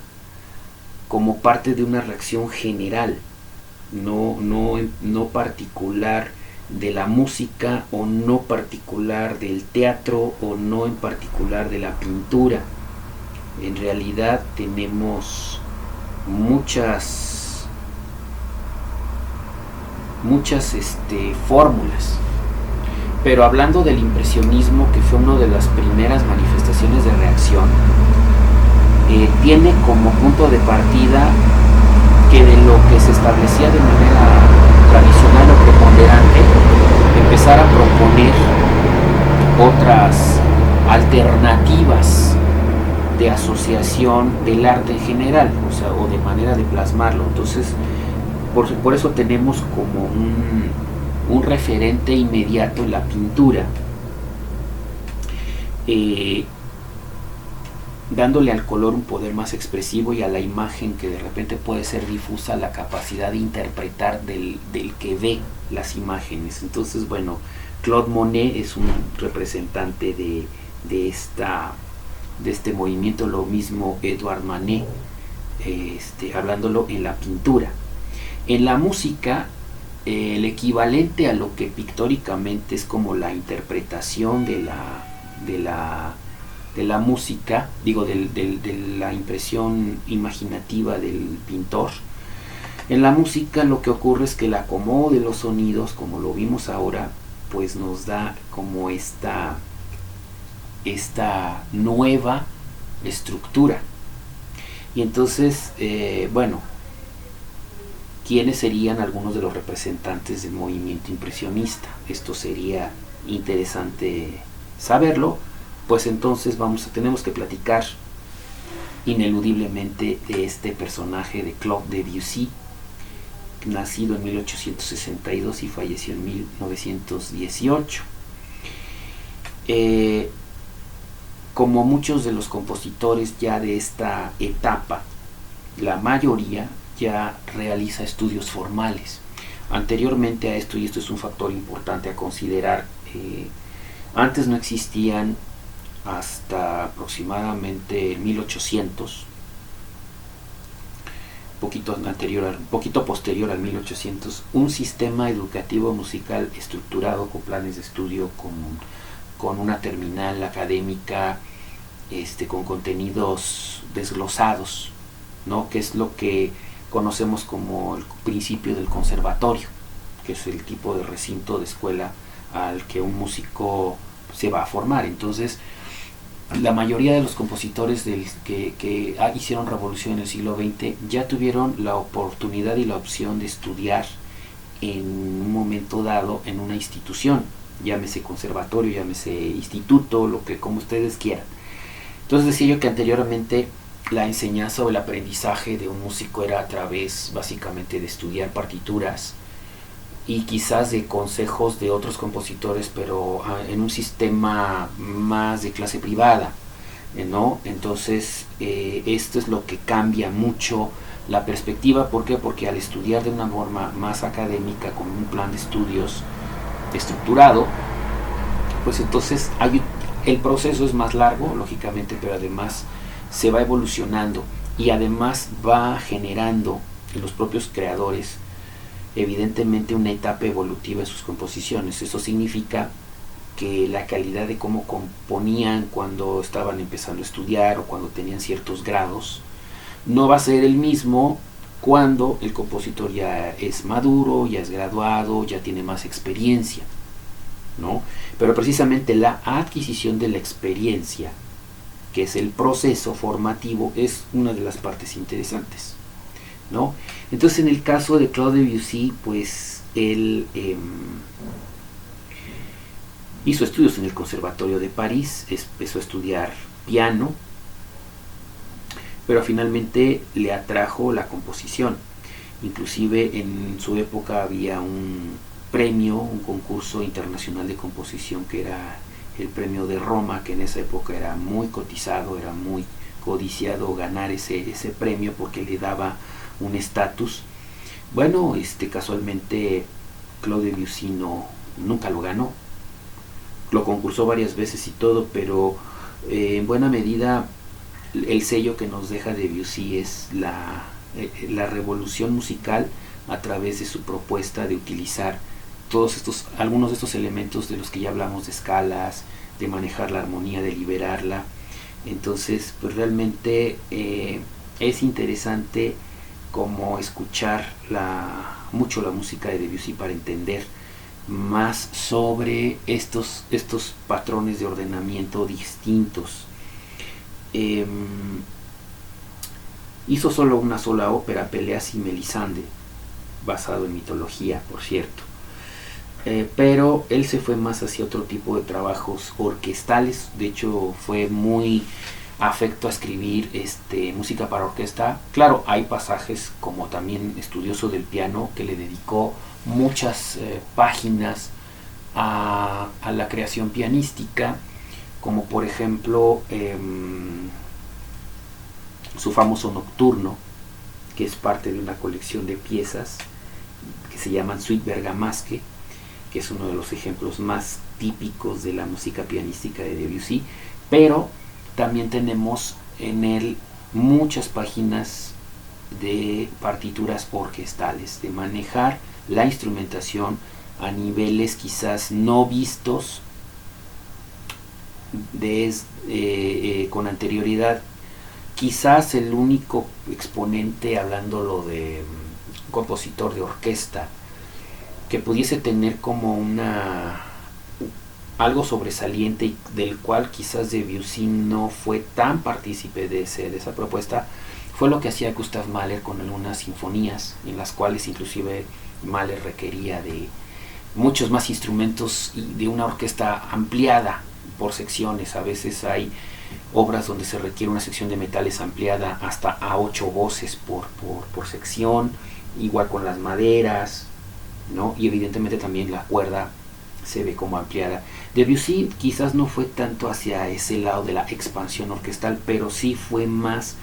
como parte de una reacción general, no particular de la música, o no particular del teatro, o no en particular de la pintura. En realidad tenemos muchas fórmulas. Pero hablando del impresionismo, que fue una de las primeras manifestaciones de reacción, tiene como punto de partida que de lo que se establecía de manera tradicional o preponderante, empezar a proponer otras alternativas de asociación del arte en general, o de manera de plasmarlo. Entonces, por eso tenemos como un referente inmediato en la pintura, dándole al color un poder más expresivo, y a la imagen, que de repente puede ser difusa, la capacidad de interpretar del que ve las imágenes. Entonces, bueno, Claude Monet es un representante de este movimiento, lo mismo Edouard Manet, hablándolo en la pintura. En la música, el equivalente a lo que pictóricamente es como la interpretación de la música, de la impresión imaginativa del pintor. En la música lo que ocurre es que el acomodo de los sonidos, como lo vimos ahora, pues nos da como esta nueva estructura. Y entonces, bueno, ¿quiénes serían algunos de los representantes del movimiento impresionista? Esto sería interesante saberlo. Pues entonces tenemos que platicar ineludiblemente de este personaje de Claude Debussy, nacido en 1862 y falleció en 1918. Como muchos de los compositores ya de esta etapa, la mayoría ya realiza estudios formales. Anteriormente a esto, y esto es un factor importante a considerar, antes no existían, hasta aproximadamente 1800, poquito posterior al 1800, un sistema educativo musical estructurado con planes de estudio, con una terminal académica, con contenidos desglosados, ¿no? Que es lo que conocemos como el principio del conservatorio, que es el tipo de recinto de escuela al que un músico se va a formar. Entonces, la mayoría de los compositores que hicieron revolución en el siglo XX ya tuvieron la oportunidad y la opción de estudiar en un momento dado en una institución, llámese conservatorio, llámese instituto, como ustedes quieran. Entonces decía yo que anteriormente la enseñanza o el aprendizaje de un músico era a través básicamente de estudiar partituras y quizás de consejos de otros compositores, pero en un sistema más de clase privada, ¿no? Entonces esto es lo que cambia mucho la perspectiva. ¿Por qué? Porque al estudiar de una forma más académica, con un plan de estudios estructurado, pues entonces el proceso es más largo, lógicamente, pero además se va evolucionando y además va generando en los propios creadores evidentemente una etapa evolutiva en sus composiciones. Eso significa que la calidad de cómo componían cuando estaban empezando a estudiar o cuando tenían ciertos grados no va a ser el mismo cuando el compositor ya es maduro, ya es graduado, ya tiene más experiencia, ¿no? Pero precisamente la adquisición de la experiencia, que es el proceso formativo, es una de las partes interesantes, ¿no? Entonces, en el caso de Claude Debussy, pues él hizo estudios en el Conservatorio de París, empezó a estudiar piano, pero finalmente le atrajo la composición. Inclusive en su época había un premio, un concurso internacional de composición que era el premio de Roma, que en esa época era muy cotizado, era muy codiciado ganar ese premio porque le daba un estatus. Bueno, casualmente Claude Debussy nunca lo ganó, lo concursó varias veces y todo, pero en buena medida el sello que nos deja Debussy es la revolución musical a través de su propuesta de utilizar algunos de estos elementos de los que ya hablamos, de escalas, de manejar la armonía, de liberarla. Entonces, pues realmente es interesante como escuchar mucho la música de Debussy para entender más sobre estos patrones de ordenamiento distintos. Hizo solo una sola ópera, Peleas y Melisande, basado en mitología, por cierto. Pero él se fue más hacia otro tipo de trabajos orquestales. De hecho, fue muy afecto a escribir música para orquesta. Claro, hay pasajes, como también estudioso del piano, que le dedicó muchas páginas a la creación pianística, como por ejemplo su famoso nocturno, que es parte de una colección de piezas que se llaman Suite Bergamasque, que es uno de los ejemplos más típicos de la música pianística de Debussy. Pero también tenemos en él muchas páginas de partituras orquestales, de manejar la instrumentación a niveles quizás no vistos con anterioridad. Quizás el único exponente, hablándolo de un compositor de orquesta, que pudiese tener como algo sobresaliente y del cual quizás Debussy no fue tan partícipe de esa propuesta, fue lo que hacía Gustav Mahler con algunas sinfonías, en las cuales inclusive Mahler requería de muchos más instrumentos y de una orquesta ampliada por secciones. A veces hay obras donde se requiere una sección de metales ampliada hasta a 8 voces por sección, igual con las maderas, ¿no? Y evidentemente también la cuerda se ve como ampliada. Debussy quizás no fue tanto hacia ese lado de la expansión orquestal, pero sí fue más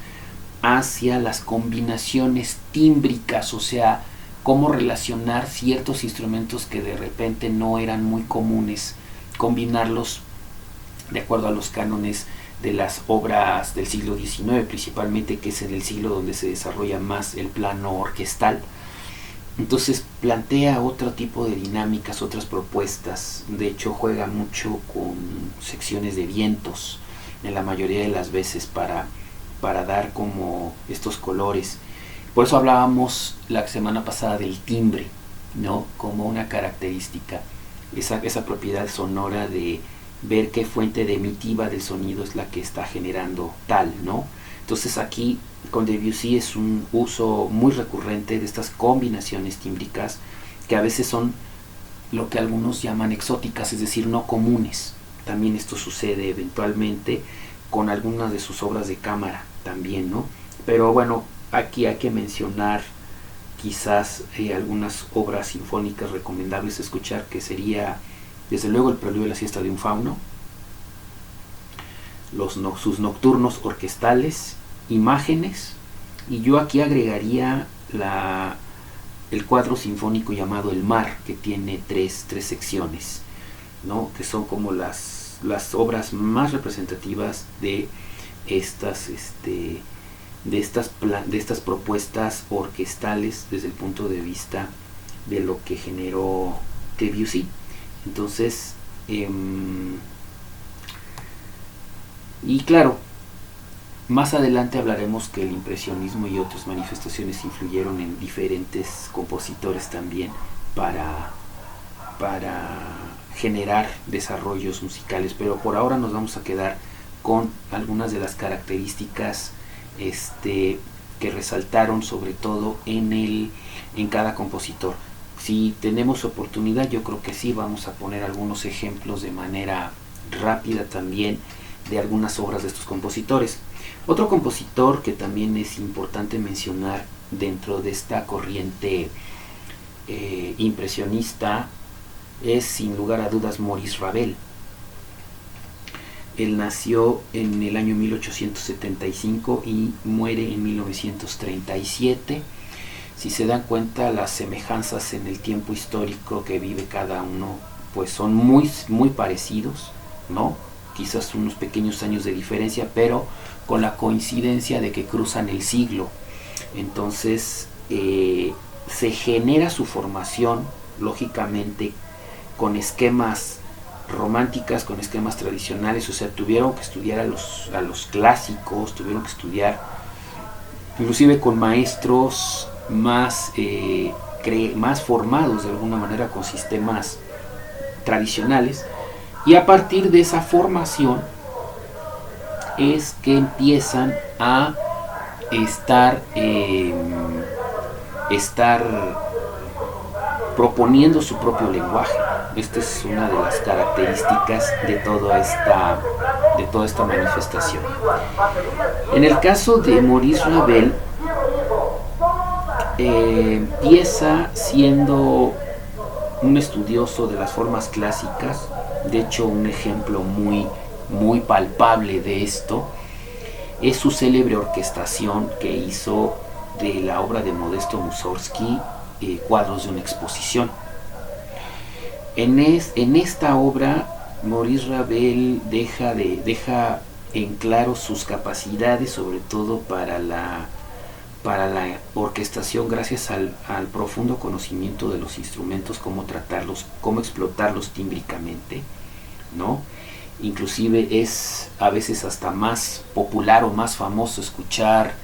hacia las combinaciones tímbricas, o sea, cómo relacionar ciertos instrumentos que de repente no eran muy comunes, combinarlos de acuerdo a los cánones de las obras del siglo XIX, principalmente, que es en el siglo donde se desarrolla más el plano orquestal. Entonces plantea otro tipo de dinámicas, otras propuestas. De hecho, juega mucho con secciones de vientos en la mayoría de las veces para dar como estos colores. Por eso hablábamos la semana pasada del timbre, ¿no? Como una característica, esa propiedad sonora de ver qué fuente emitiva del sonido es la que está generando tal, ¿no? Entonces aquí con Debussy es un uso muy recurrente de estas combinaciones tímbricas, que a veces son lo que algunos llaman exóticas, es decir, no comunes. También esto sucede eventualmente con algunas de sus obras de cámara también, ¿no? Pero bueno, aquí hay que mencionar quizás algunas obras sinfónicas recomendables escuchar, que sería desde luego el Preludio de la Siesta de un Fauno, sus nocturnos orquestales, Imágenes, y yo aquí agregaría el cuadro sinfónico llamado El Mar, que tiene tres secciones, ¿no? Que son como las obras más representativas de estas de estas propuestas orquestales desde el punto de vista de lo que generó Debussy. Entonces, y claro, más adelante hablaremos que el impresionismo y otras manifestaciones influyeron en diferentes compositores también para generar desarrollos musicales, pero por ahora nos vamos a quedar con algunas de las características que resaltaron sobre todo en cada compositor. Si tenemos oportunidad, yo creo que sí, vamos a poner algunos ejemplos de manera rápida también de algunas obras de estos compositores. Otro compositor que también es importante mencionar dentro de esta corriente impresionista es sin lugar a dudas Maurice Ravel. Él nació en el año 1875 y muere en 1937. Si se dan cuenta, las semejanzas en el tiempo histórico que vive cada uno pues son muy, muy parecidos, ¿no? Quizás unos pequeños años de diferencia, pero con la coincidencia de que cruzan el siglo. Entonces se genera su formación, lógicamente, con esquemas románticas, con esquemas tradicionales. O sea, tuvieron que estudiar a los clásicos, tuvieron que estudiar inclusive con maestros más formados de alguna manera, con sistemas tradicionales, y a partir de esa formación es que empiezan a estar proponiendo su propio lenguaje. Esta es una de las características de toda esta manifestación. En el caso de Maurice Ravel, empieza siendo un estudioso de las formas clásicas. De hecho, un ejemplo muy, muy palpable de esto es su célebre orquestación que hizo de la obra de Modesto Mussorgsky, Cuadros de una exposición. En esta obra, Maurice Ravel deja en claro sus capacidades, sobre todo para la orquestación, gracias al profundo conocimiento de los instrumentos, cómo tratarlos, cómo explotarlos tímbricamente, ¿no? Inclusive es a veces hasta más popular o más famoso escuchar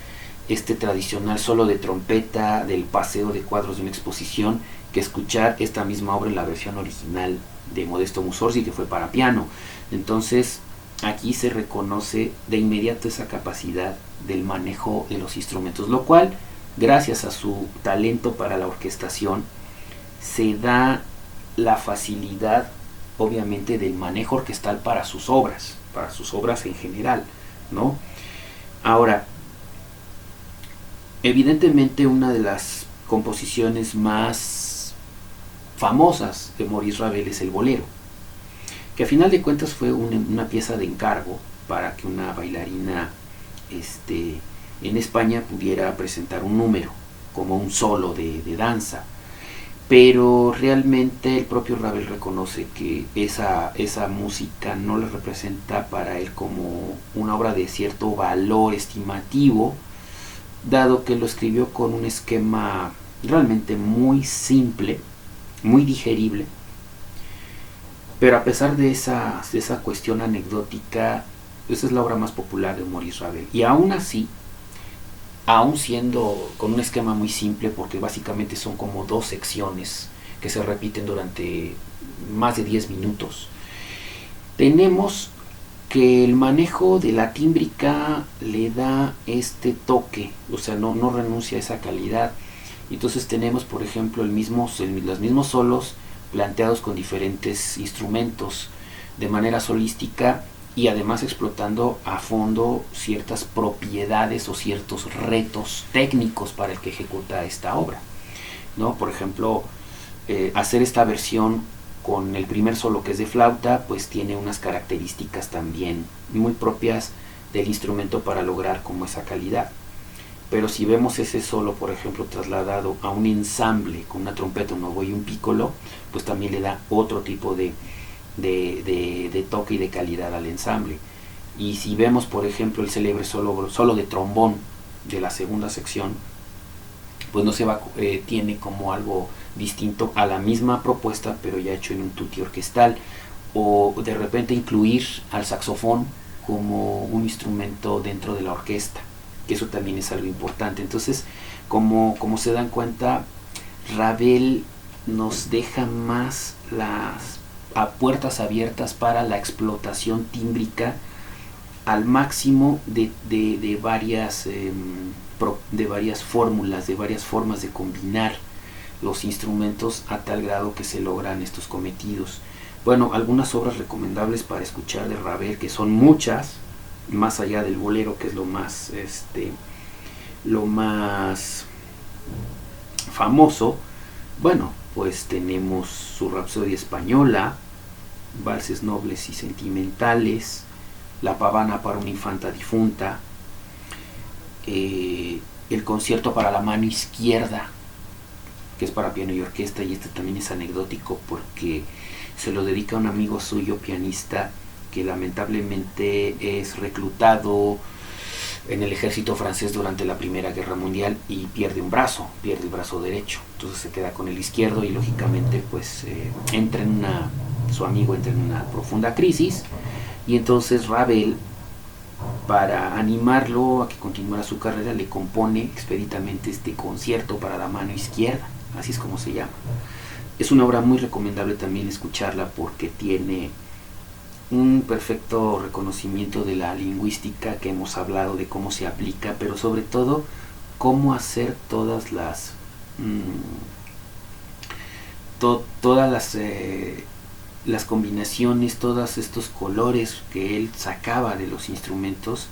este tradicional solo de trompeta del paseo de Cuadros de una exposición que escuchar esta misma obra en la versión original de Modesto Mussorgsky, que fue para piano. Entonces aquí se reconoce de inmediato esa capacidad del manejo de los instrumentos, lo cual, gracias a su talento para la orquestación, se da la facilidad obviamente del manejo orquestal para sus obras en general, ¿no? Ahora, evidentemente una de las composiciones más famosas de Maurice Ravel es el bolero, que a final de cuentas fue una pieza de encargo para que una bailarina en España pudiera presentar un número como un solo de danza. Pero realmente el propio Ravel reconoce que esa música no le representa para él como una obra de cierto valor estimativo, dado que lo escribió con un esquema realmente muy simple, muy digerible. Pero a pesar de esa cuestión anecdótica, esa es la obra más popular de Maurice Ravel. Y aún así, aún siendo con un esquema muy simple, porque básicamente son como dos secciones que se repiten durante más de 10 minutos, tenemos que el manejo de la tímbrica le da este toque, o sea, no renuncia a esa calidad. Entonces tenemos, por ejemplo, los mismos solos planteados con diferentes instrumentos de manera solística, y además explotando a fondo ciertas propiedades o ciertos retos técnicos para el que ejecuta esta obra, ¿no? Por ejemplo, hacer esta versión con el primer solo, que es de flauta, pues tiene unas características también muy propias del instrumento para lograr como esa calidad. Pero si vemos ese solo, por ejemplo, trasladado a un ensamble con una trompeta, un oboe y un pícolo, pues también le da otro tipo de toque y de calidad al ensamble. Y si vemos, por ejemplo, el célebre solo de trombón de la segunda sección, pues no se va, tiene como algo distinto a la misma propuesta, pero ya hecho en un tutti orquestal, o de repente incluir al saxofón como un instrumento dentro de la orquesta, que eso también es algo importante. Entonces, como se dan cuenta, Ravel nos deja más las puertas abiertas para la explotación tímbrica al máximo de varias fórmulas, de varias formas de combinar los instrumentos a tal grado que se logran estos cometidos. Bueno, algunas obras recomendables para escuchar de Ravel, que son muchas, más allá del bolero, que es lo más famoso. Bueno, pues tenemos su Rapsodia Española, Valses Nobles y Sentimentales, La Pavana para una infanta difunta, el concierto para la mano izquierda, que es para piano y orquesta, y este también es anecdótico porque se lo dedica a un amigo suyo, pianista, que lamentablemente es reclutado en el ejército francés durante la Primera Guerra Mundial y pierde el brazo derecho, entonces se queda con el izquierdo y lógicamente pues su amigo entra en una profunda crisis, y entonces Ravel, para animarlo a que continuara su carrera, le compone expeditamente este concierto para la mano izquierda, así es como se llama. Es una obra muy recomendable también escucharla porque tiene un perfecto reconocimiento de la lingüística que hemos hablado, de cómo se aplica, pero sobre todo cómo hacer todas las las combinaciones, todos estos colores que él sacaba de los instrumentos,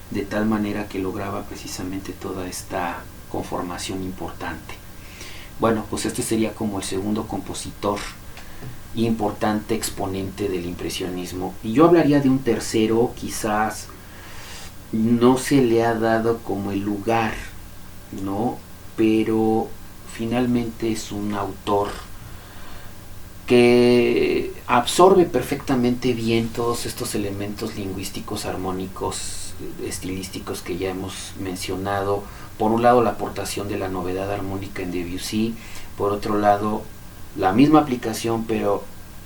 de tal manera que lograba precisamente toda esta conformación importante. Bueno, pues este sería como el segundo compositor importante exponente del impresionismo. Y yo hablaría de un tercero, quizás no se le ha dado como el lugar, ¿no? Pero finalmente es un autor que absorbe perfectamente bien todos estos elementos lingüísticos, armónicos, estilísticos que ya hemos mencionado. Por un lado, la aportación de la novedad armónica en Debussy, por otro lado, la misma aplicación pero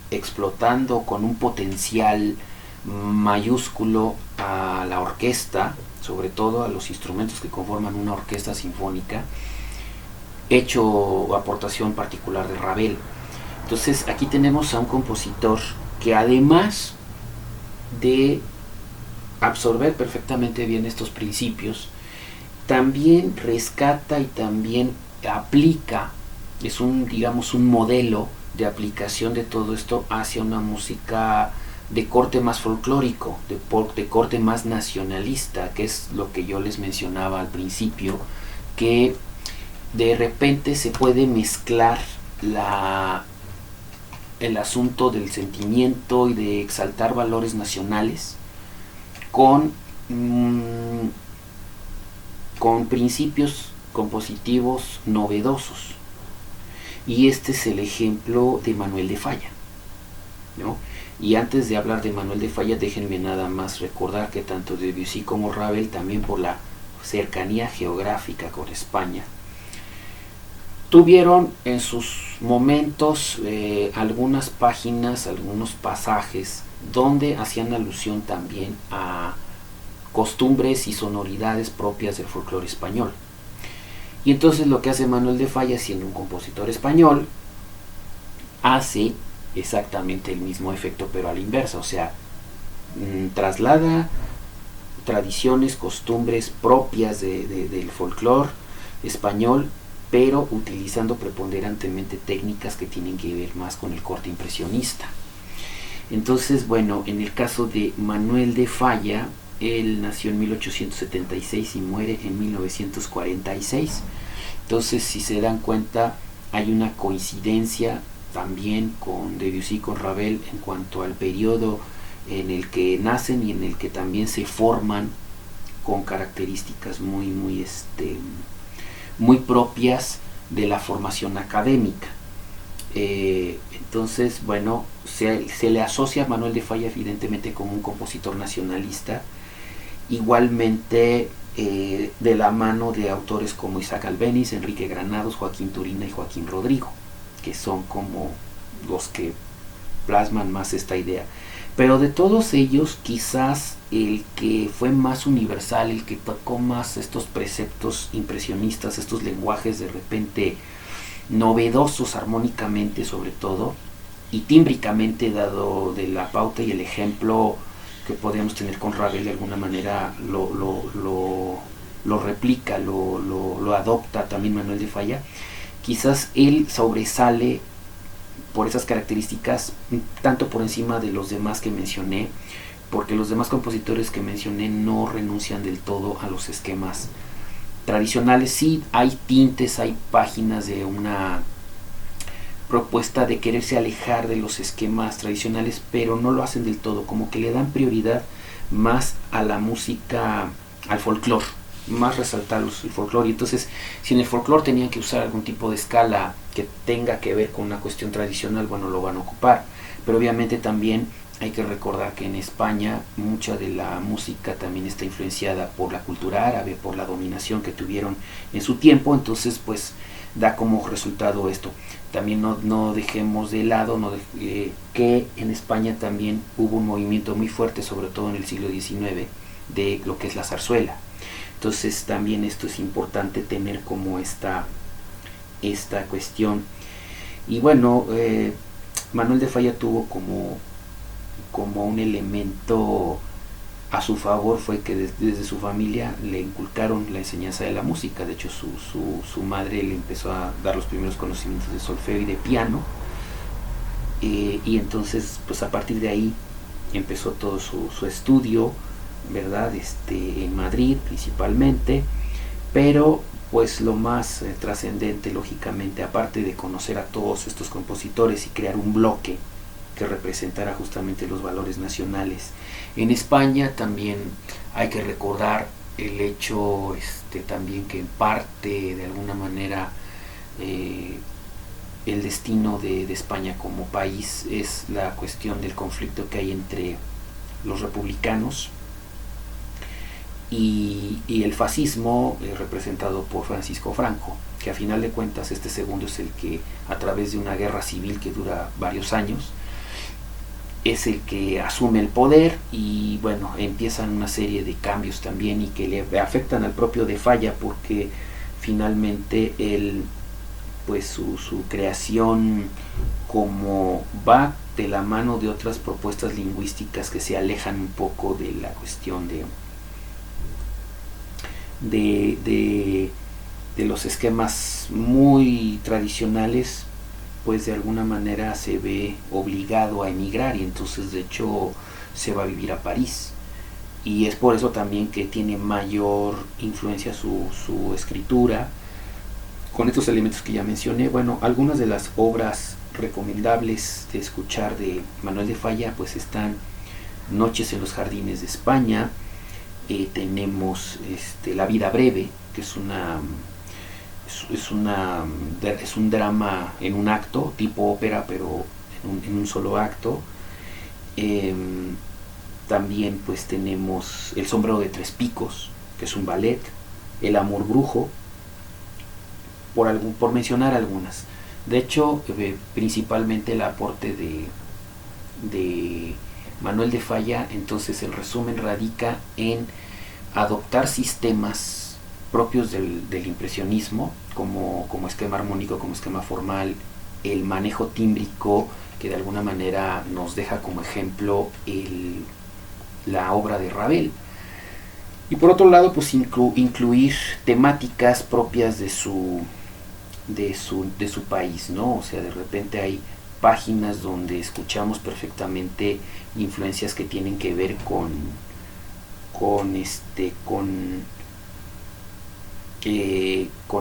explotando con un potencial mayúsculo a la orquesta, sobre todo a los instrumentos que conforman una orquesta sinfónica, hecho aportación particular de Ravel. Entonces aquí tenemos a un compositor que además de absorber perfectamente bien estos principios, también rescata y también aplica, es un, digamos, un modelo de aplicación de todo esto hacia una música de corte más folclórico, de corte más nacionalista, que es lo que yo les mencionaba al principio, que de repente se puede mezclar el asunto del sentimiento y de exaltar valores nacionales con principios compositivos novedosos. Y este es el ejemplo de Manuel de Falla, ¿no? Y antes de hablar de Manuel de Falla, déjenme nada más recordar que tanto Debussy como Ravel, también por la cercanía geográfica con España, tuvieron en sus momentos algunas páginas, algunos pasajes donde hacían alusión también a costumbres y sonoridades propias del folclore español. Y entonces lo que hace Manuel de Falla, siendo un compositor español, hace exactamente el mismo efecto pero a la inversa, o sea, traslada tradiciones, costumbres propias del folclore español, pero utilizando preponderantemente técnicas que tienen que ver más con el corte impresionista. Entonces, bueno, en el caso de Manuel de Falla, él nació en 1876 y muere en 1946. Entonces, si se dan cuenta, hay una coincidencia también con Debussy, con Ravel, en cuanto al periodo en el que nacen y en el que también se forman, con características muy propias de la formación académica. Entonces, bueno, se le asocia a Manuel de Falla evidentemente como un compositor nacionalista. Igualmente de la mano de autores como Isaac Albéniz, Enrique Granados, Joaquín Turina y Joaquín Rodrigo, que son como los que plasman más esta idea. Pero de todos ellos, quizás el que fue más universal, el que tocó más estos preceptos impresionistas, estos lenguajes de repente novedosos armónicamente sobre todo, y tímbricamente, dado de la pauta y el ejemplo que podemos tener con Ravel, de alguna manera lo replica, lo adopta también Manuel de Falla. Quizás él sobresale por esas características tanto por encima de los demás que mencioné, porque los demás compositores que mencioné no renuncian del todo a los esquemas tradicionales. Sí hay tintes, hay páginas de una propuesta de quererse alejar de los esquemas tradicionales, pero no lo hacen del todo, como que le dan prioridad más a la música, al folclore, más resaltar el folclore. Y entonces, si en el folclore tenían que usar algún tipo de escala que tenga que ver con una cuestión tradicional, bueno, lo van a ocupar. Pero obviamente también hay que recordar que en España mucha de la música también está influenciada por la cultura árabe, por la dominación que tuvieron en su tiempo. Entonces, pues da como resultado esto. También no dejemos de lado que en España también hubo un movimiento muy fuerte, sobre todo en el siglo XIX, de lo que es la zarzuela. Entonces también esto es importante tener como esta cuestión. Y bueno, Manuel de Falla tuvo como un elemento a su favor, fue que desde su familia le inculcaron la enseñanza de la música. De hecho, su madre le empezó a dar los primeros conocimientos de solfeo y de piano, y entonces pues a partir de ahí empezó todo su estudio, ¿verdad? En Madrid principalmente. Pero pues lo más trascendente, lógicamente, aparte de conocer a todos estos compositores y crear un bloque que representara justamente los valores nacionales en España, también hay que recordar el hecho también que en parte, de alguna manera, el destino de España como país es la cuestión del conflicto que hay entre los republicanos y el fascismo, representado por Francisco Franco, que a final de cuentas este segundo es el que, a través de una guerra civil que dura varios años, es el que asume el poder. Y bueno, empiezan una serie de cambios también y que le afectan al propio de Falla, porque finalmente él, pues su creación como va de la mano de otras propuestas lingüísticas que se alejan un poco de la cuestión de los esquemas muy tradicionales, pues de alguna manera se ve obligado a emigrar, y entonces de hecho se va a vivir a París. Y es por eso también que tiene mayor influencia su escritura con estos elementos que ya mencioné. Bueno, algunas de las obras recomendables de escuchar de Manuel de Falla pues están Noches en los Jardines de España, tenemos La Vida Breve, que es un drama en un acto, tipo ópera, pero en un solo acto. También pues tenemos El Sombrero de Tres Picos, que es un ballet, El Amor Brujo, por mencionar algunas. De hecho, principalmente el aporte de Manuel de Falla, entonces el resumen radica en adoptar sistemas propios del impresionismo, como esquema armónico, como esquema formal, el manejo tímbrico, que de alguna manera nos deja como ejemplo la obra de Ravel. Y por otro lado, pues incluir temáticas propias de su país, ¿no? O sea, de repente hay páginas donde escuchamos perfectamente influencias que tienen que ver con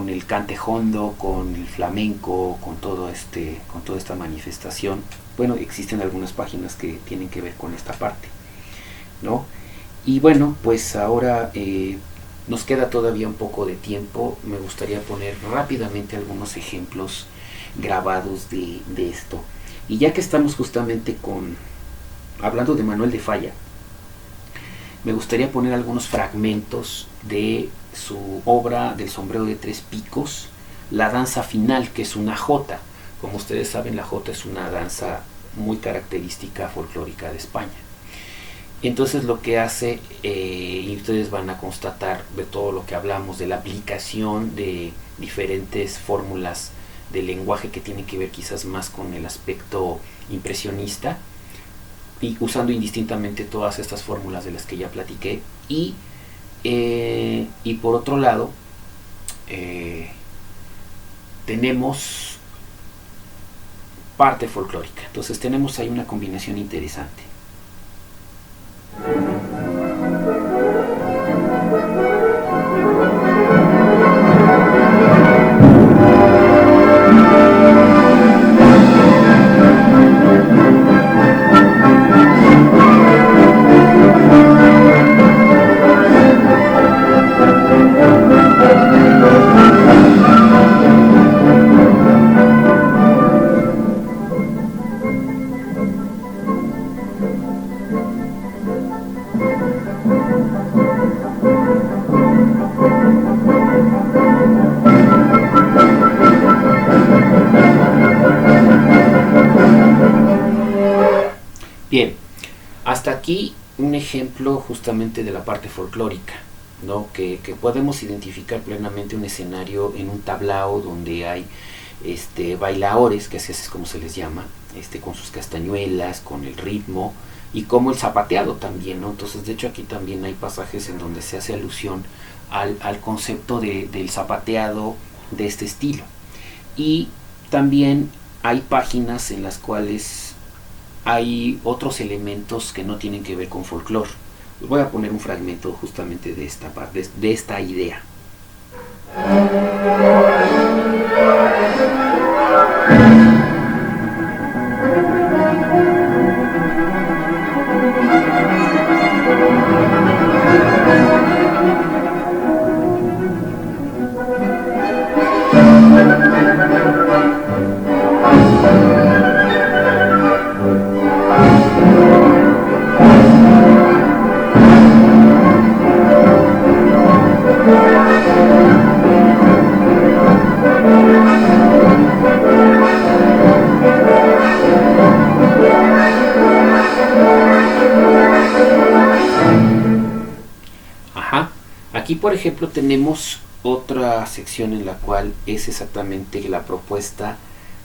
el cante jondo, con el flamenco, con toda esta manifestación. Bueno, existen algunas páginas que tienen que ver con esta parte, ¿no? Y bueno, pues ahora nos queda todavía un poco de tiempo. Me gustaría poner rápidamente algunos ejemplos grabados de esto. Y ya que estamos justamente hablando de Manuel de Falla, me gustaría poner algunos fragmentos de su obra del sombrero de tres picos, la danza final, que es una jota. Como ustedes saben, la jota es una danza muy característica folclórica de España. Entonces lo que hace, y ustedes van a constatar de todo lo que hablamos, de la aplicación de diferentes fórmulas de lenguaje que tienen que ver quizás más con el aspecto impresionista, y usando indistintamente todas estas fórmulas de las que ya platiqué, y por otro lado tenemos parte folclórica. Entonces tenemos ahí una combinación interesante. Bien, hasta aquí un ejemplo justamente de la parte folclórica, ¿no? Que podemos identificar plenamente un escenario en un tablao donde hay bailadores, que así es como se les llama, con sus castañuelas, con el ritmo, y como el zapateado también, ¿no? Entonces, de hecho, aquí también hay pasajes en donde se hace alusión al concepto del zapateado de este estilo. Y también hay páginas en las cuales hay otros elementos que no tienen que ver con folclore. Voy a poner un fragmento justamente de esta parte, de esta idea. Aquí, por ejemplo, tenemos otra sección en la cual es exactamente la propuesta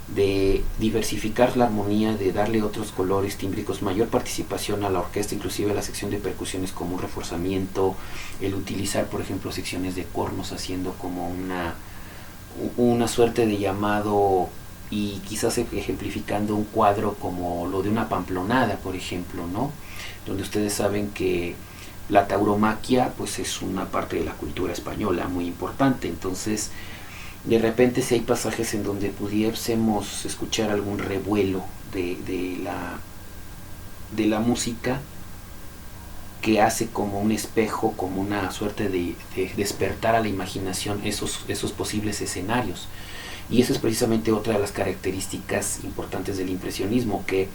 de diversificar la armonía, de darle otros colores tímbricos, mayor participación a la orquesta, inclusive a la sección de percusiones como un reforzamiento, el utilizar, por ejemplo, secciones de cornos haciendo como una suerte de llamado, y quizás ejemplificando un cuadro como lo de una pamplonada, por ejemplo, ¿no? Donde ustedes saben que la tauromaquia pues es una parte de la cultura española muy importante. Entonces de repente si hay pasajes en donde pudiésemos escuchar algún revuelo de la música, que hace como un espejo, como una suerte de despertar a la imaginación esos posibles escenarios. Y esa es precisamente otra de las características importantes del impresionismo, que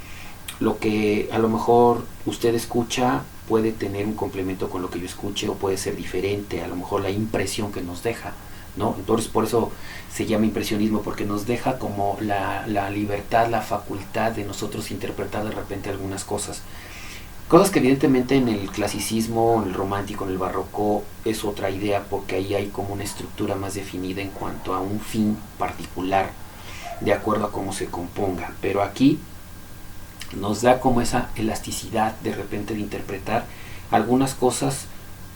lo que a lo mejor usted escucha puede tener un complemento con lo que yo escuche, o puede ser diferente, a lo mejor la impresión que nos deja, ¿no? Entonces por eso se llama impresionismo, porque nos deja como la libertad, la facultad de nosotros interpretar de repente algunas cosas que evidentemente en el clasicismo, en el romántico, en el barroco es otra idea, porque ahí hay como una estructura más definida en cuanto a un fin particular, de acuerdo a cómo se componga. Pero aquí nos da como esa elasticidad de repente de interpretar algunas cosas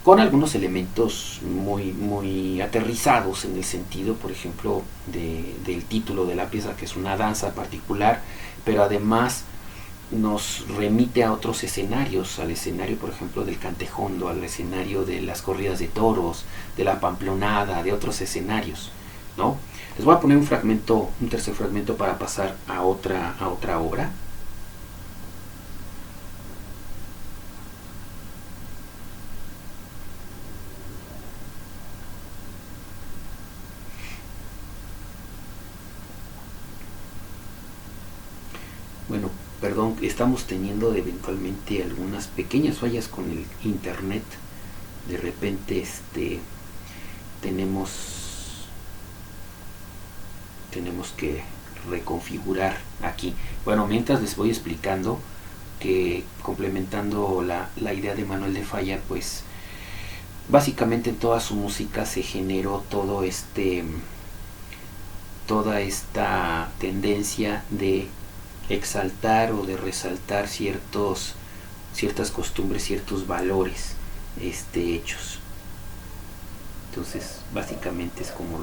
con algunos elementos muy aterrizados, en el sentido, por ejemplo, del título de la pieza, que es una danza particular, pero además nos remite a otros escenarios, al escenario, por ejemplo, del cantejondo, al escenario de las corridas de toros, de la pamplonada, de otros escenarios, ¿no? Les voy a poner un tercer fragmento para pasar a otra obra. Bueno, perdón, estamos teniendo eventualmente algunas pequeñas fallas con el internet. de repente tenemos que reconfigurar aquí. Bueno, mientras les voy explicando que, complementando la idea de Manuel de Falla, pues básicamente en toda su música se generó toda esta tendencia de exaltar o de resaltar ciertas costumbres, ciertos valores hechos. Entonces básicamente es como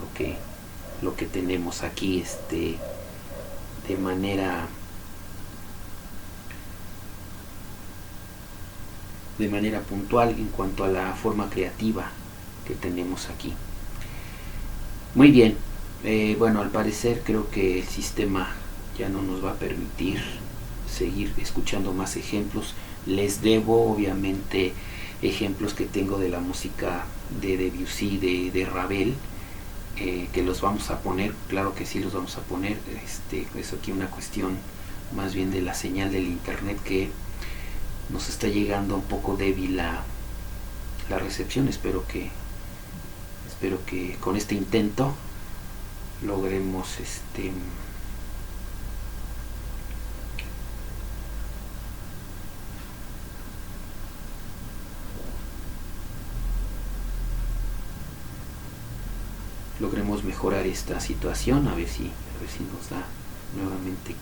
lo que tenemos aquí de manera puntual en cuanto a la forma creativa que tenemos aquí. Muy bien, bueno, al parecer creo que el sistema ya no nos va a permitir seguir escuchando más ejemplos. Les debo obviamente ejemplos que tengo de la música de Debussy, de Ravel, que los vamos a poner, claro que sí los vamos a poner. Es aquí una cuestión más bien de la señal del internet, que nos está llegando un poco débil la recepción. Espero que con este intento logremos mejorar esta situación, a ver si nos da nuevamente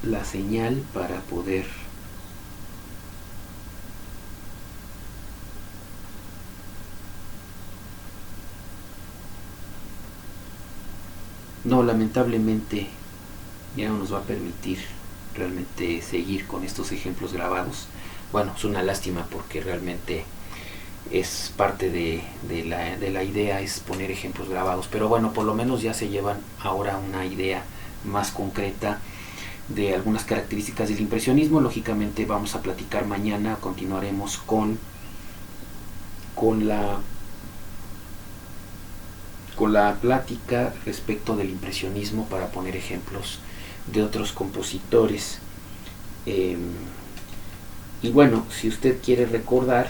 la señal para poder no, lamentablemente ya no nos va a permitir realmente seguir con estos ejemplos grabados. Bueno, es una lástima porque realmente es parte de la idea, es poner ejemplos grabados, pero bueno, por lo menos ya se llevan ahora una idea más concreta de algunas características del impresionismo. Lógicamente vamos a platicar mañana, continuaremos con la plática respecto del impresionismo para poner ejemplos de otros compositores. Y bueno, si usted quiere recordar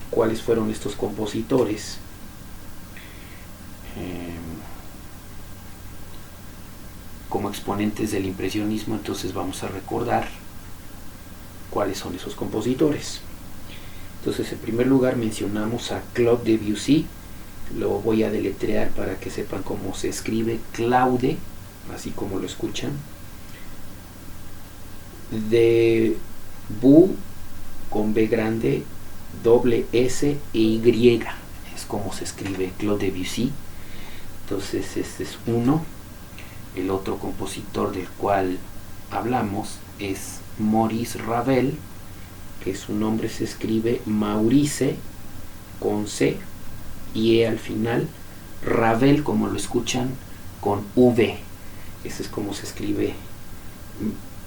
cuáles fueron estos compositores, como exponentes del impresionismo, entonces vamos a recordar cuáles son esos compositores. Entonces, en primer lugar mencionamos a Claude Debussy. Lo voy a deletrear para que sepan cómo se escribe. Claude, así como lo escuchan. Debussy, con B grande, doble S e Y, es como se escribe Claude Debussy. Entonces este es uno. El otro compositor del cual hablamos es Maurice Ravel, que su nombre se escribe Maurice con C y E al final, Ravel como lo escuchan con V. Ese es como se escribe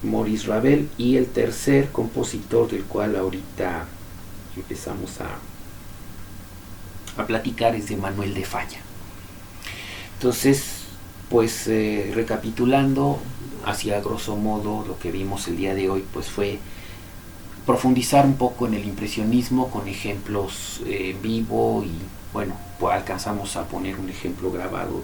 Maurice Ravel. Y el tercer compositor del cual ahorita empezamos a platicar es de Manuel de Falla. Entonces, pues recapitulando, hacia grosso modo lo que vimos el día de hoy, pues fue profundizar un poco en el impresionismo con ejemplos en vivo, y bueno, pues alcanzamos a poner un ejemplo grabado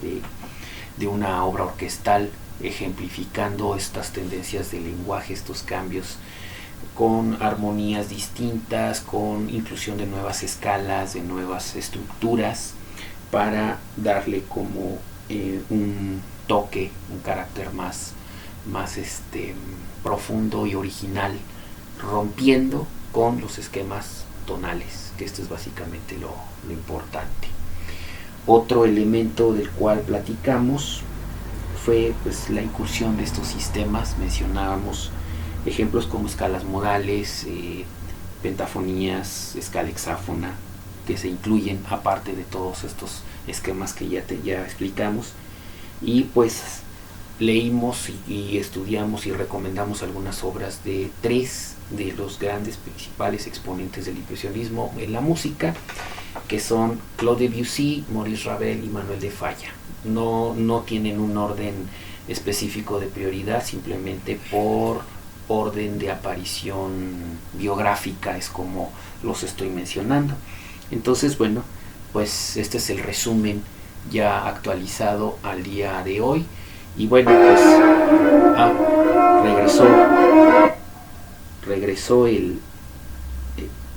de una obra orquestal ejemplificando estas tendencias de lenguaje, estos cambios, con armonías distintas, con inclusión de nuevas escalas, de nuevas estructuras, para darle como un toque, un carácter más profundo y original, rompiendo con los esquemas tonales, que esto es básicamente lo importante. Otro elemento del cual platicamos fue pues la incursión de estos sistemas. Mencionábamos ejemplos como escalas modales, pentafonías, escala hexáfona, que se incluyen aparte de todos estos esquemas que ya explicamos. Y pues leímos y estudiamos y recomendamos algunas obras de tres de los grandes principales exponentes del impresionismo en la música, que son Claude Debussy, Maurice Ravel y Manuel de Falla. No tienen un orden específico de prioridad, simplemente por orden de aparición biográfica es como los estoy mencionando. Entonces, bueno, pues este es el resumen ya actualizado al día de hoy. Y bueno, pues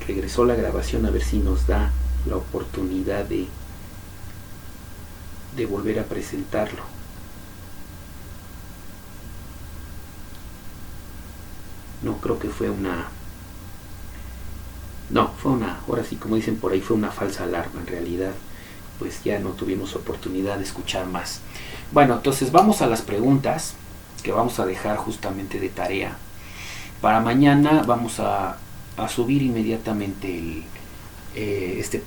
regresó la grabación, a ver si nos da la oportunidad de volver a presentarlo. No, creo que fue una... No, ahora sí, como dicen por ahí, fue una falsa alarma. En realidad, pues ya no tuvimos oportunidad de escuchar más. Bueno, entonces vamos a las preguntas que vamos a dejar justamente de tarea. Para mañana vamos a subir inmediatamente este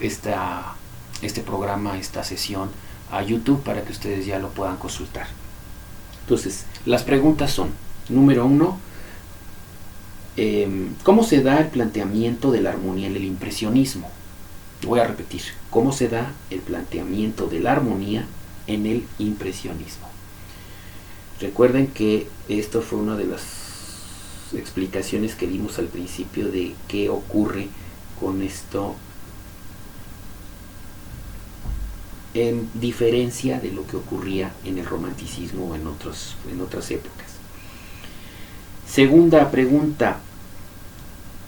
programa, esta sesión a YouTube para que ustedes ya lo puedan consultar. Entonces, las preguntas son, número 1, ¿cómo se da el planteamiento de la armonía en el impresionismo? Voy a repetir, ¿cómo se da el planteamiento de la armonía en el impresionismo? Recuerden que esto fue una de las explicaciones que dimos al principio de qué ocurre con esto, en diferencia de lo que ocurría en el romanticismo o en otras épocas. Segunda pregunta,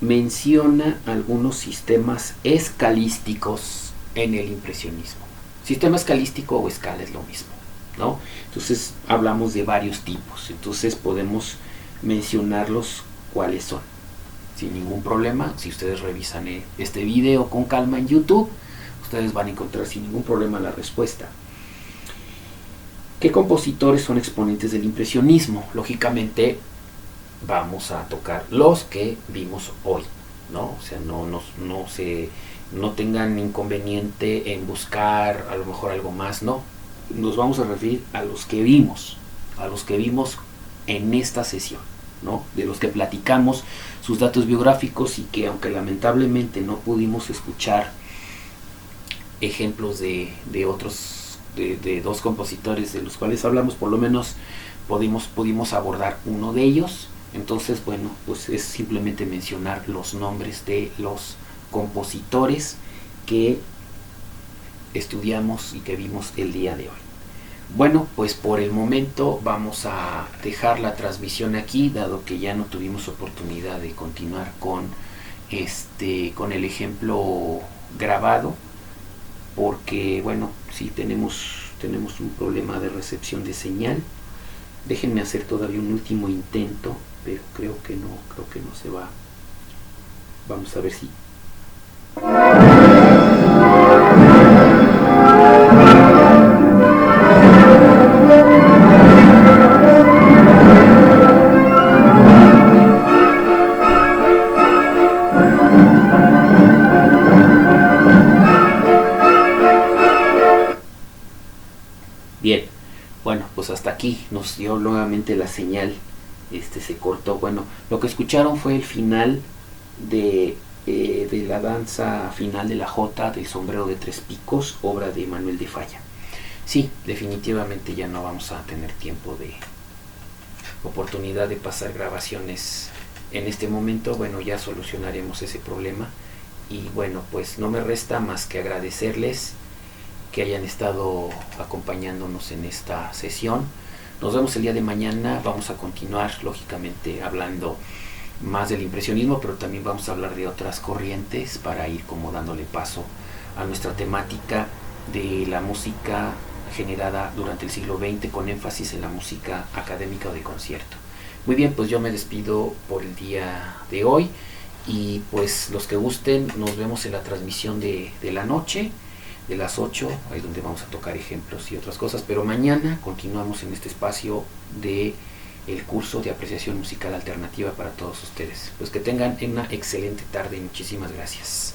menciona algunos sistemas escalísticos en el impresionismo. Sistema escalístico o escala es lo mismo, ¿no? Entonces hablamos de varios tipos, entonces podemos mencionarlos cuáles son sin ningún problema. Si ustedes revisan este video con calma en YouTube, ustedes van a encontrar sin ningún problema la respuesta. ¿Qué compositores son exponentes del impresionismo? Lógicamente vamos a tocar los que vimos hoy, ¿no? O sea, no tengan inconveniente en buscar a lo mejor algo más, no. Nos vamos a referir a los que vimos en esta sesión, ¿no? De los que platicamos sus datos biográficos y que aunque lamentablemente no pudimos escuchar ejemplos de dos compositores de los cuales hablamos, por lo menos pudimos abordar uno de ellos. Entonces, bueno, pues es simplemente mencionar los nombres de los compositores que estudiamos y que vimos el día de hoy. Bueno, pues por el momento vamos a dejar la transmisión aquí, dado que ya no tuvimos oportunidad de continuar con el ejemplo grabado, porque bueno, sí tenemos un problema de recepción de señal. Déjenme hacer todavía un último intento, pero creo que no se va. Vamos a ver si... Bien, bueno, pues hasta aquí nos dio nuevamente la señal, se cortó. Bueno, lo que escucharon fue el final de la danza final de la Jota del sombrero de tres picos, obra de Manuel de Falla. Sí, definitivamente ya no vamos a tener tiempo de oportunidad de pasar grabaciones en este momento. Bueno, ya solucionaremos ese problema y bueno, pues no me resta más que agradecerles que hayan estado acompañándonos en esta sesión. Nos vemos el día de mañana. Vamos a continuar lógicamente hablando más del impresionismo, pero también vamos a hablar de otras corrientes para ir como dándole paso a nuestra temática de la música generada durante el siglo XX, con énfasis en la música académica o de concierto. Muy bien, pues yo me despido por el día de hoy y pues los que gusten, nos vemos en la transmisión de la noche, de las 8, ahí donde vamos a tocar ejemplos y otras cosas, pero mañana continuamos en este espacio de el curso de apreciación musical alternativa para todos ustedes. Pues que tengan una excelente tarde y muchísimas gracias.